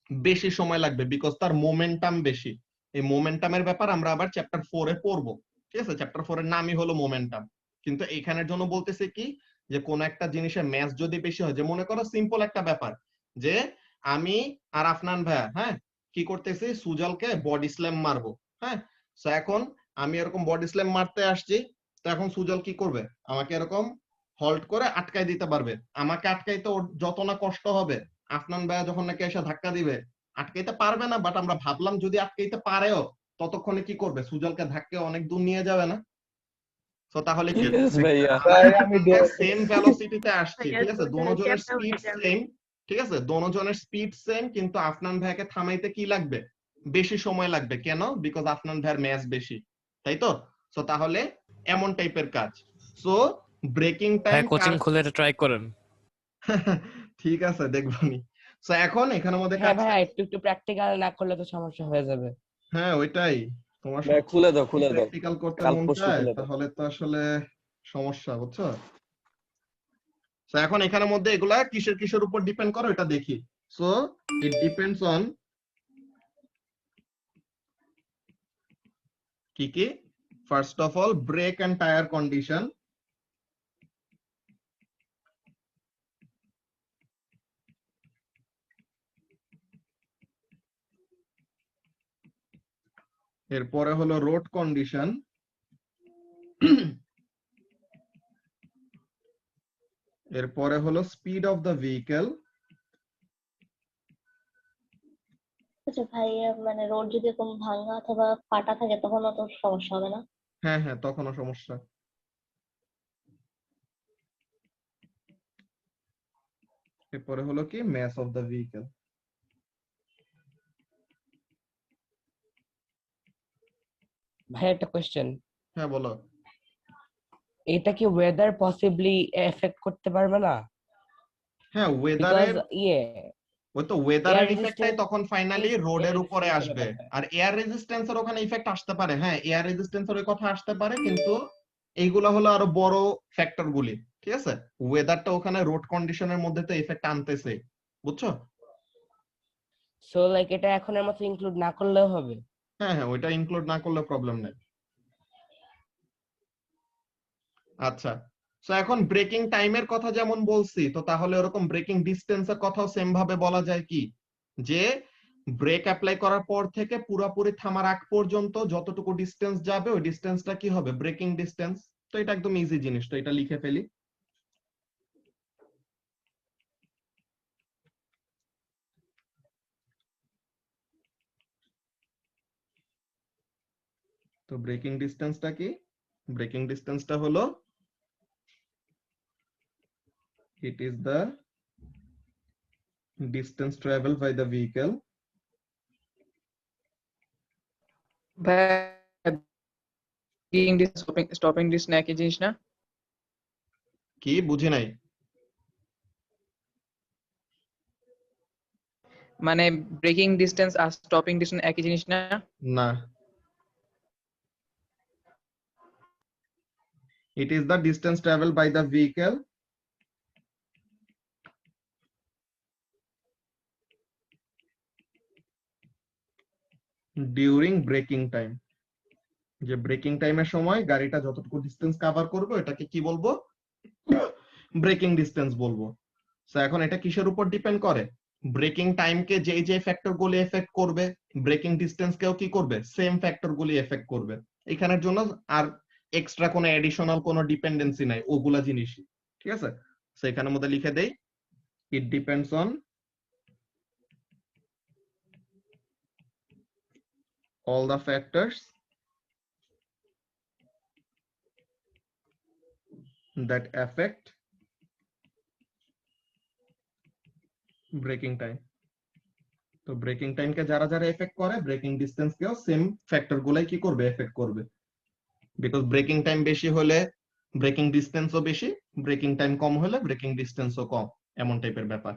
বেশি সময় লাগবে, বিকজ তার মোমেন্টাম বেশি। এই মোমেন্টামের ব্যাপার আমরা আবার চ্যাপ্টার 4 এ পড়বো, ঠিক আছে? চ্যাপ্টার 4 এর নামই হলো মোমেন্টাম। কিন্তু এইখানের জন্য বলতেছে কি, যে কোন একটা জিনিসের ম্যাস যদি বেশি হয়, যে মনে করো সিম্পল একটা ব্যাপার, যে আমি আর আফনান ভাইয়া, হ্যাঁ, কি করতেছি, সুজলকে বডি স্ল্যাম মারবো। হ্যাঁ, তো এখন আমি এরকম বডি স্ল্যাম মারতে আসছি, তো এখন সুজল কি করবে, আমাকে এরকম হল্ট করে আটকাই দিতে পারবে। আমাকে আটকাইতে ওর যত না কষ্ট হবে, আফনান ভাইয়া যখন নাকি এসে ধাক্কা দিবে আটকাইতে পারবে না, বাট আমরা ভাবলাম যদি আটকাইতে পারেও, ততক্ষণে কি করবে, সুজলকে ধাক্কা অনেক দূর নিয়ে যাবে না? তো তাহলে কি Yes ভাইয়া। ভাই আমি সেম ভেলোসিটিতে আসছি, ঠিক আছে, দোনোজনের স্পিড সেম, ঠিক আছে, দোনোজনের স্পিড সেম, কিন্তু আফনান ভাইকে থামাইতে কি লাগবে, বেশি সময় লাগবে। কেন? বিকজ আফনান ভাইয়ের ম্যাচ বেশি, তাই তো? সো তাহলে এমন টাইপের কাজ। সো ব্রেকিং টাইম কোচিং খুলে ট্রাই করেন। ঠিক আছে, দেখবনি। সো এখন এখানের মধ্যে হ্যাঁ কাজ, ভাই, একটু প্র্যাকটিক্যাল না করলে তো সমস্যা হয়ে যাবে। হ্যাঁ ওইটাই, তোমার ভাইয়া খুলে দাও, খুলে দাও। প্র্যাকটিক্যাল করতে কাল মন পরশু চায়, খুলে দাও। তাহলে তো আসলে সমস্যা, বুঝছো? সো এখন এখানের মধ্যে এগুলা কিসের কিসের উপর ডিপেন্ড করে এটা দেখি। সো ইট ডিপেন্ডস অন কি কি, first of all brake and tyre condition, এরপরে হলো রোড কন্ডিশন, এরপরে হলো স্পিড অফ দ্য ভেহিকেল, আচ্ছা ভাই, মানে রোড যদি এরকম ভাঙা অথবা ফাটা থাকে তখন অত সমস্যা হবে না? হ্যাঁ হ্যাঁ তখনও সমস্যা। এরপরে হলো কি ম্যাস অফ দ্য ভেহিকেল। ভাই একটা কোশ্চেন, হ্যাঁ বলো। এটা কি ওয়েদার পসিবলি এফেক্ট করতে পারবে না? হ্যাঁ বিকজ ওয়েদারের, ওই তো ওয়েদারের ইফেক্টটাই তখন ফাইনালি রোডের উপরে আসবে। আর এয়ার রেজিস্ট্যান্সের ওখানে ইফেক্ট আসতে পারে, হ্যাঁ এয়ার রেজিস্ট্যান্সের কথা আসতে পারে, কিন্তু এইগুলা হলো আরো বড় ফ্যাক্টর গুলি, ঠিক আছে? ওয়েদারটা ওখানে রোড কন্ডিশনের মধ্যে তো ইফেক্ট আনতেছে, বুঝছো? সো লাইক এটা এখনের মতো ইনক্লুড না করলেও হবে? হ্যাঁ হ্যাঁ ওইটা ইনক্লুড না করলে প্রবলেম নেই। আচ্ছা, সো এখন ব্রেকিং টাইমের কথা যেমন বলছি, তো তাহলে ওরকম ব্রেকিং ডিসটেন্সের কথাও সেম ভাবে বলা যায় কি, যে ব্রেক অ্যাপ্লাই করার পর থেকে পুরোপুরি থামার আগ পর্যন্ত যতটুকু ডিসটেন্স যাবে ওই ডিসটেন্সটা কি হবে, ব্রেকিং ডিসটেন্স। তো এটা একদম ইজি জিনিস, তো এটা লিখে ফেলি। তো ব্রেকিং ডিসটেন্সটা কি, ব্রেকিং ডিসটেন্সটা হলো it is the distance traveled by the vehicle stopping this না একই জিনিস না? কি বুঝি নাই? মানে ব্রেকিং ডিস্টেন্স আর স্টপিং ডিস্টেন্স একই জিনিস না? না, it is the distance traveled by the vehicle during braking time। যে ব্রেকিং টাইমের সময় গাড়িটা যতটুকু ডিস্টেন্স কভার করবে এটাকে কি বলবো? ব্রেকিং ডিস্টেন্স বলবো। সো এখন এটা কিসের উপর ডিপেন্ড করে? ব্রেকিং টাইমকে যে ফ্যাক্টর গুলি এফেক্ট করবে, ব্রেকিং ডিস্টেন্স কেও কি করবে? সেম ফ্যাক্টর গুলি এফেক্ট করবে। এখানের জন্য আর এক্সট্রা কোনো এডিশনাল কোনো ডিপেন্ডেন্সি নাই, ওগুলা জিনিসই। ঠিক আছে, সো এখানের মধ্যে লিখে দেই, it depends on all the factors that affect braking time। তো ব্রেকিং টাইমকে যারা যারা এফেক্ট করে, ব্রেকিং ডিসটেন্স কেও সেম ফ্যাক্টর গুলাই কি করবে? এফেক্ট করবে। বিকজ ব্রেকিং টাইম বেশি হলে ব্রেকিং ডিসটেন্সও বেশি, ব্রেকিং টাইম কম হলে ব্রেকিং ডিসটেন্সও কম, এমন টাইপের ব্যাপার।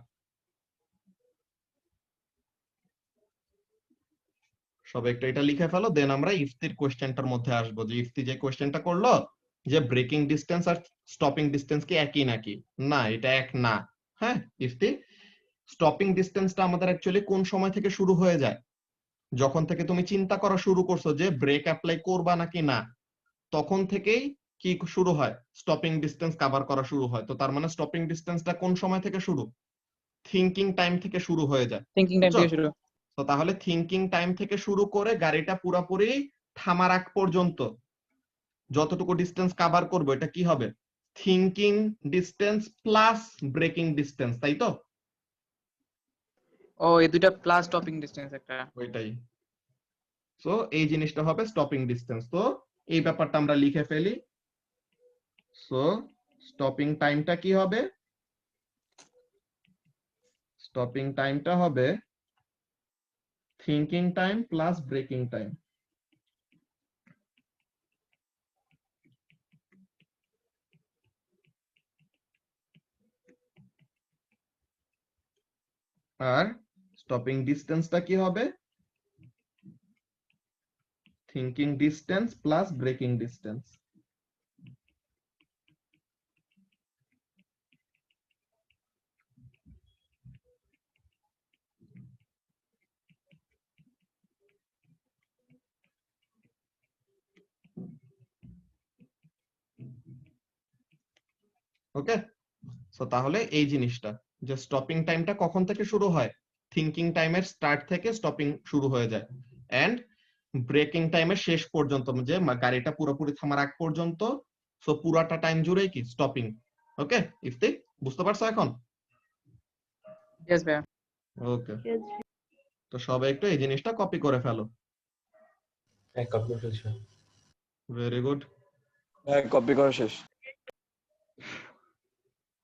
সবাই একটু এটা লিখে ফেলো, দেন আমরা ইফতির কোশ্চেনটার মধ্যে আসবো। যে ইফতি যে কোশ্চেনটা করলো যে ব্রেকিং ডিসটেন্স আর স্টপিং ডিসটেন্স কি একই নাকি? না, এটা এক না। হ্যাঁ ইফতি, স্টপিং ডিসটেন্সটা আমাদের অ্যাকচুয়ালি কোন সময় থেকে শুরু হয়ে যায়? যখন থেকে তুমি চিন্তা করা শুরু করছো যে ব্রেক অ্যাপ্লাই করবা নাকি না, তখন থেকেই কি শুরু হয়? স্টপিং ডিসটেন্স কভার করা শুরু হয়। তো তার মানে স্টপিং ডিসটেন্সটা কোন সময় থেকে শুরু? থিংকিং টাইম থেকে শুরু হয়ে যায়। থিংকিং টাইম থেকে শুরু। তো তাহলে থিংকিং টাইম থেকে শুরু করে গাড়িটা পুরোপুরি থামার আগ পর্যন্ত যতটুকু ডিসটেন্স কভার করবো, এটা কি হবে? Thinking distance plus braking distance, তাই তো? ও, এই দুইটা প্লাস স্টপিং ডিস্টেন্স একটা। ওইটাই। সো এই জিনিসটা হবে স্টপিং ডিসটেন্স। তো এই ব্যাপারটা আমরা লিখে ফেলি। সো স্টপিং টাইমটা কি হবে? স্টপিং টাইমটা হবে thinking time plus braking time. আর স্টপিং ডিসটেন্সটা কি হবে? Thinking distance plus braking distance. Okay, so তাহলে এই জিনিসটা যে স্টপিং টাইমটা কখন থেকে শুরু হয়? থিংকিং টাইমের স্টার্ট থেকে স্টপিং শুরু হয়ে যায়, এন্ড ব্রেকিং টাইমের শেষ পর্যন্ত, যে গাড়িটা পুরোপুরি থামার আগ পর্যন্ত। সো পুরাটা টাইম জুড়েই কি স্টপিং। ওকে ইফতি, বুঝতে পারছো এখন? ইয়েস ভাইয়া। ওকে, তো সবাই একটু এই জিনিসটা কপি করে ফেলো। হ্যাঁ, কপি করে ফেলছি। Very good. হ্যাঁ কপি করা শেষ।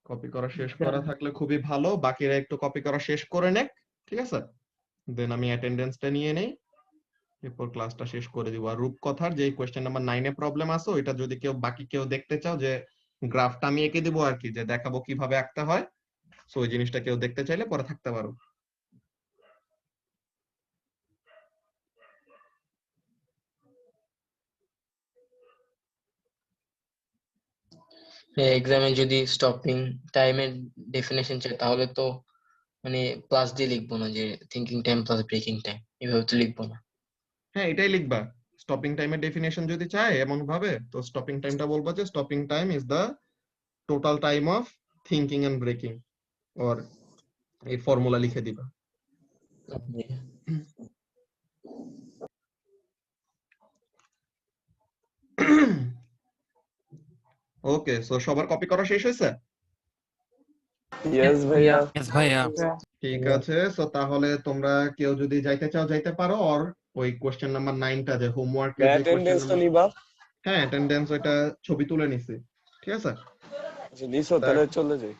কপি করা শেষ করা থাকলে খুবই ভালো, বাকিরা একটু কপি করা শেষ করে নেক। ঠিক আছে, দেন আমি অ্যাটেন্ডেন্সটা নিয়ে নেই, এরপর ক্লাসটা শেষ করে দিব। আর রূপকথার যে কোশ্চেন নাম্বার 9 এ প্রবলেম আছে, ওইটা যদি কেউ দেখতে চাও, যে গ্রাফটা আমি এঁকে দিব আর কি, যে দেখাবো কিভাবে আঁকতে হয়, সো ওই জিনিসটা কেউ দেখতে চাইলে পরে থাকতে পারো। এক্সামে যদি স্টপিং টাইমের ডেফিনেশন চাই তাহলে তো মানে প্লাস দিয়ে লিখবো না, যে thinking time plus braking time, এভাবে তো লিখবো না। হ্যাঁ এটাই লিখবা। স্টপিং টাইমের ডেফিনেশন যদি চায় এমন ভাবে, তো স্টপিং টাইমটা বলবা যে stopping time is the total time of thinking and braking, or এই ফর্মুলা লিখে দিবা। ওকে, সো সবার কপি করা শেষ হয়েছে? ইয়েস ভাইয়া। ইয়েস ভাইয়া। ঠিক আছে, সো তাহলে তোমরা কেউ যদি যাইতে চাও যাইতে পারো। আর ওই কোশ্চেন নাম্বার 9টা যে হোমওয়ার্ক এর যে অ্যাটেন্ডেন্স তো কোশ্চেন, নিবা? হ্যাঁ অ্যাটেন্ডেন্স ওইটা ছবি তুলে নিছি। ঠিক আছে, আচ্ছা নিছো, তাহলে চলে যাই।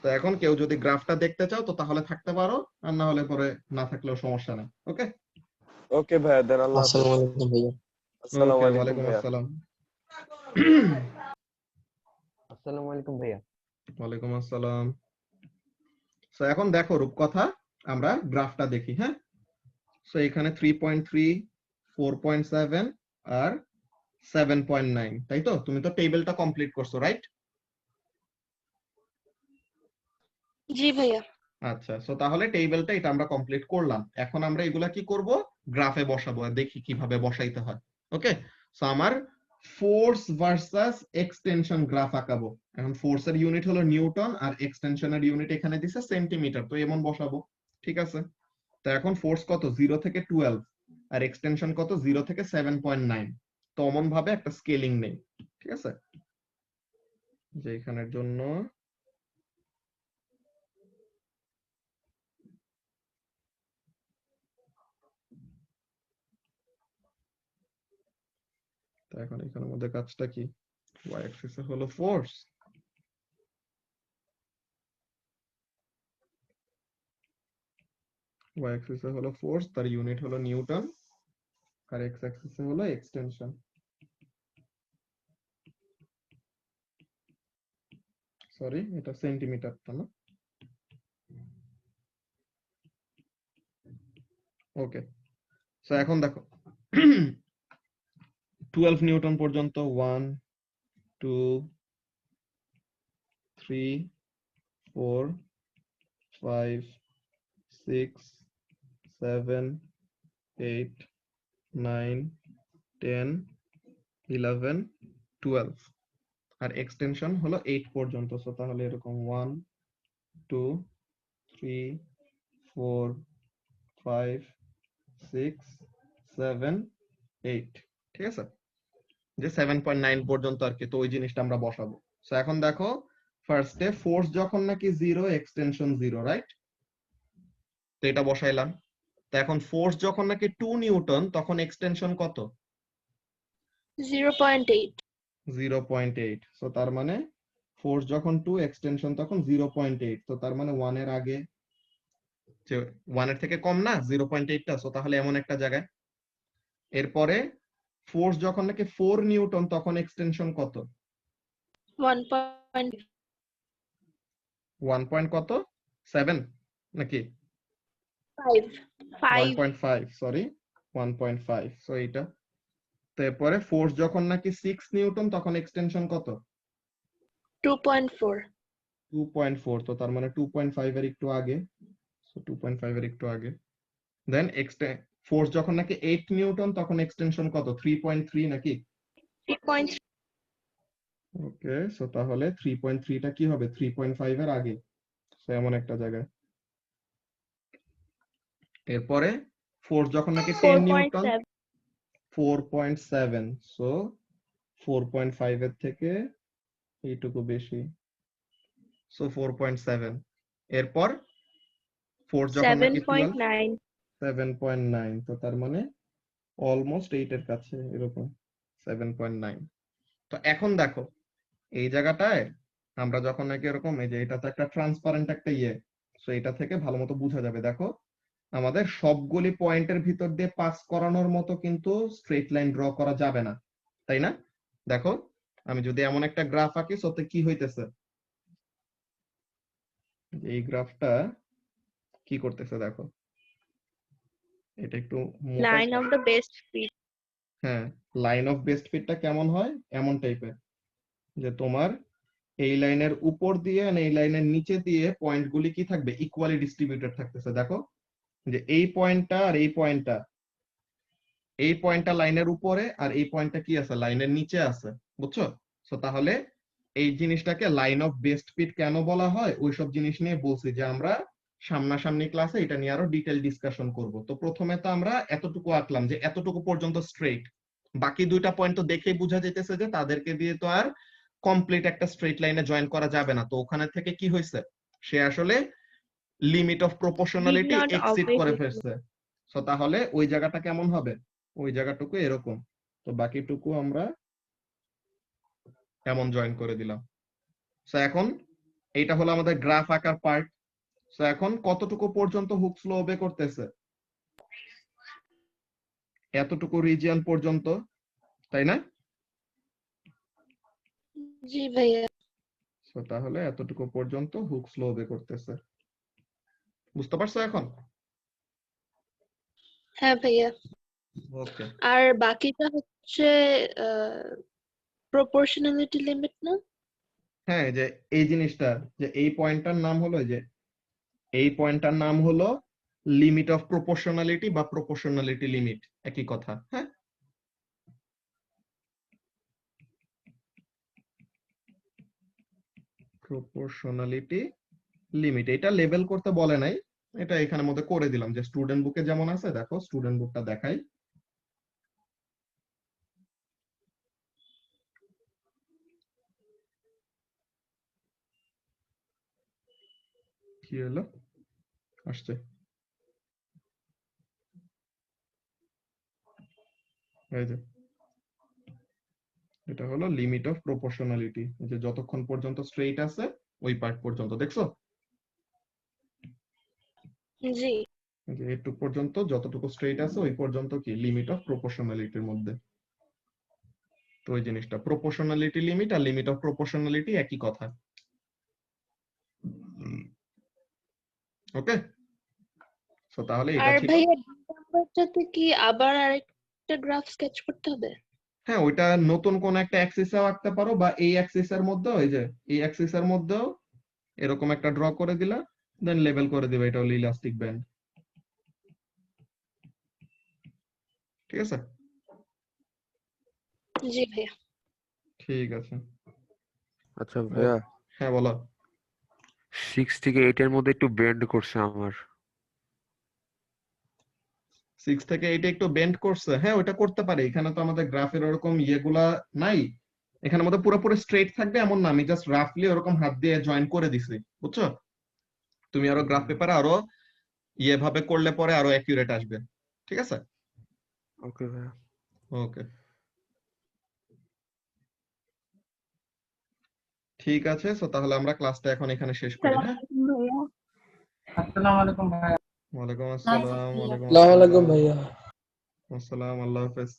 তো এখন কেউ যদি গ্রাফটা দেখতে চাও তো তাহলে থাকতে পারো, আর না হলে পরে না থাকলেও সমস্যা নেই। ওকে ওকে ভাইয়া, দেন আল্লাহ হাফেজ। আসসালামু আলাইকুম ভাইয়া। আসসালামু ওকে, আলাইকুম ওয়ালাইকুম ভাইয়া। আসসালাম। আসসালামু আলাইকুম ভাইয়া। ওয়ালাইকুম আসসালাম। সো এখন দেখো রূপকথা, আমরা গ্রাফটা দেখি। হ্যাঁ, সো এখানে 3.3, 4.7 আর 7.9, তাই তো? তুমি তো টেবিলটা কমপ্লিট করছো, রাইট? জি ভাইয়া। আচ্ছা, সো তাহলে টেবিলটা এটা আমরা কমপ্লিট করলাম। এখন আমরা এগুলা কি করব, গ্রাফে বসাবো, আর দেখি কিভাবে বসাইতে হয়। ওকে, সো আমার ফোর্স ভার্সাস এক্সটেনশন গ্রাফ আঁকাবো। এখন ফোর্সের ইউনিট হলো নিউটন আর এক্সটেনশনের ইউনিট এখানে দিছে সেন্টিমিটার, তো এমন বসাবো। ঠিক আছে, তো এখন ফোর্স কত, 0 থেকে 12, আর এক্সটেনশন কত, 0 থেকে 7.9। তো অমন ভাবে একটা স্কেলিং নেই। ঠিক আছে, যে এখানের জন্য তো এখন এখানের মধ্যে কাজটা কি, ওয়াই অ্যাক্সিসে হলো ফোর্স, ওয়াই অ্যাক্সিসে হলো ফোর্স, তার ইউনিট হলো নিউটন, আর এক্স অ্যাক্সিসে হলো এক্সটেনশন। সরি, এটা সেন্টিমিটারটা না। ওকে, সো এখন দেখো 12 নিউটন পর্যন্ত 1 2 3 4 5 6 7 8 9 10 11 12, আর এক্সটেনশন হলো 8 পর্যন্ত। সো তাহলে এরকম 1 2 3 4 5 6 7 8। ঠিক আছে, যে 7.9 পর্যন্ত আর কি, তো ওই জিনিসটা আমরা বসাবো। সো এখন দেখো, ফার্স্টে ফোর্স যখন নাকি 0, এক্সটেনশন 0, রাইট? তো এটা বসাইলাম। তো এখন ফোর্স যখন নাকি 2 নিউটন, তখন এক্সটেনশন কত? 0.8। 0.8। সো তার মানে ফোর্স যখন 2, এক্সটেনশন তখন 0.8। তো তার মানে 1 এর আগে, যে 1 এর থেকে কম না 0.8টা, সো তাহলে এমন একটা জায়গায়। এরপরে ফোর্স যখন নাকি 4 নিউটন, তখন এক্সটেনশন কত? 1.5। 1 পয়েন্ট কত, 7 নাকি 5। 1.5, সরি 1.5। সো এইটা। তারপরে ফোর্স যখন নাকি 6 নিউটন, তখন এক্সটেনশন কত? 2.4। 2.4। তো তার মানে 2.5 এর একটু আগে, সো 2.5 এর একটু আগে। দেন ফোর্স যখন নাকি 8 নিউটন, তখন এক্সটেনশন কত? 3.3 নাকি? 3.3। ওকে, সো তাহলে 3.3টা কি হবে, 3.5 এর আগে, সো এমন একটা জায়গায়। এরপরে ফোর্স যখন নাকি 10 নিউটন, 4.7। 4.7। সো 4.5 এর থেকে এইটুকু বেশি, সো 4.7। এরপর ফোর্স যখন নাকি 12, 7.9। 7.9। তো তার মানে অলমোস্ট 8 এর কাছে, এরকম 7.9। তো এখন দেখো এই জায়গাটায় আমরা যখন নাকি এরকম, এই যে এটা তো একটা ট্রান্সপারেন্ট একটা ইয়ে, সো এটা থেকে ভালো মতো বোঝা যাবে। দেখো আমাদের সবগুলি পয়েন্টের ভিতর দিয়ে পাস করানোর মতো কিন্তু স্ট্রেট লাইন ড্র করা যাবে না, তাই না? দেখো আমি যদি এমন একটা গ্রাফ আঁকি, সত্যি কি হইতেছে, এই গ্রাফটা কি করতেছে দেখো, এটা একটু মোটা। Line of the best fit. হ্যাঁ, লাইন অফ বেস্ট ফিটটা কেমন হয়, এমন টাইপের, যে তোমার এই লাইনের উপর দিয়ে আর এই লাইনের নিচে দিয়ে পয়েন্টগুলি কি থাকবে, ইকুয়ালি ডিস্ট্রিবিউটেড থাকতেছে। দেখো যে এই পয়েন্টটা আর এই পয়েন্টটা, এই পয়েন্টটা লাইনের উপরে আর এই পয়েন্টটা কি আছে, লাইনের নিচে আছে, বুঝছো? সো তাহলে এই জিনিসটাকে লাইন অফ বেস্ট ফিট কেন বলা হয়, ওইসব জিনিস নিয়ে বলছি যে আমরা সামনাসামনি ক্লাসে এটা নিয়ে আরো ডিটেল ডিসকাশন করব। তো প্রথমে তো আমরা এতটুকু আঁকলাম যে এতটুকু পর্যন্ত স্ট্রেট, বাকি দুইটা পয়েন্ট তো দেখেই বোঝা যেতেছে যে তাদেরকে দিয়ে তো আর কমপ্লিট একটা স্ট্রেট লাইনে জয়েন করা যাবে না। তো ওখানে থেকে কি হয়েছে, সে আসলে limit of Did proportionality not exceed obey করে his ফেলছে। সো তাহলে ওই জায়গাটা কেমন হবে, ওই জায়গাটুকু এরকম, তো বাকিটুকু আমরা এমন জয়েন করে দিলাম। সো এখন এইটা হলো আমাদের গ্রাফ আঁকার পার্ট। সো এখন কতটুকু পর্যন্ত হুকস ল ওবে করতেছে, এতটুকু রিজিয়ন পর্যন্ত, তাই না? জি ভাইয়া। সো তাহলে এতটুকু পর্যন্ত হুকস ল ওবে করতেছে। বুঝতে পারছো এখন? হ্যাঁ ভাইয়া। ওকে, আর বাকিটা হচ্ছে প্রপোর্শনালিটি লিমিট না? হ্যাঁ, যে এই জিনিসটা, যে এই পয়েন্টটার নাম হলো যে এই পয়েন্টটার নাম হলো লিমিট অফ প্রপোর্শনালিটি বা প্রপোর্শনালিটি লিমিট, একই কথা। হ্যাঁ, প্রপোর্শনালিটি লিমিট, এটা লেবেল করতে বলে নাই, এটা এখানে মধ্যে করে দিলাম, যে স্টুডেন্ট বুকে যেমন আছে, দেখো স্টুডেন্ট বুকটা দেখাই। কি হলো, আসছে, এই যে এটা হলো লিমিট অফ প্রপোর্শনালিটি, যে যতক্ষণ পর্যন্ত স্ট্রেইট আছে ওই পার্ট পর্যন্ত, দেখছো? জি। যে এটুকু পর্যন্ত যতটুকু স্ট্রেইট আছে ওই পর্যন্ত কি লিমিট অফ প্রপোর্শনালিটির মধ্যে। তো ওই জিনিসটা প্রপোর্শনালিটি লিমিট আর লিমিট অফ প্রপোর্শনালিটি একই কথা। ওকে, সো তাহলে এটা আর ছিল। ভাইয়া নাম্বারটাতে কি আবার আরেকটা গ্রাফ স্কেচ করতে হবে? হ্যাঁ, ওইটা নতুন কোন একটা অ্যাক্সিসেও আঁকতে পারো, বা এই অ্যাক্সিসের মধ্যেও, এই যে এই অ্যাক্সিসের মধ্যেও এরকম একটা ড্র করে দিলা, দেন লেবেল করে দিবে এটা হলো ইলাস্টিক ব্যান্ড। ঠিক আছে? জি ভাইয়া। ঠিক আছে। আচ্ছা ভাইয়া, হ্যাঁ বলো। 6 থেকে 8 এর মধ্যে একটু বেন্ড করছে আমার। 6 থেকে 8 একটু বেন্ড করছে, হ্যাঁ ওটা করতে পারে। এখানে তো আমাদের গ্রাফের ওরকম ইয়েগুলা নাই, এখানে মধ্যে পুরোপুরি স্ট্রেট থাকবে এমন না, আমি জাস্ট রাফলি ওরকম হাত দিয়ে জয়েন করে দিছি, বুঝছো? তুমি আরো গ্রাফ পেপারে আরো ইয়ে ভাবে করলে পরে আরো অ্যাকুরেট আসবে। ঠিক আছে? ওকে ভাইয়া। ওকে, ঠিক আছে। সো তাহলে আমরা ক্লাসটা এখন এখানে শেষ করি। হ্যাঁ, আসসালামু আলাইকুম ভাইয়া। ওয়ালাইকুম আসসালাম। ওয়ালাইকুম আসসালামু আলাইকুম আসসালাম। ভাইয়া। আসসালাম, আল্লাহ হাফেজ।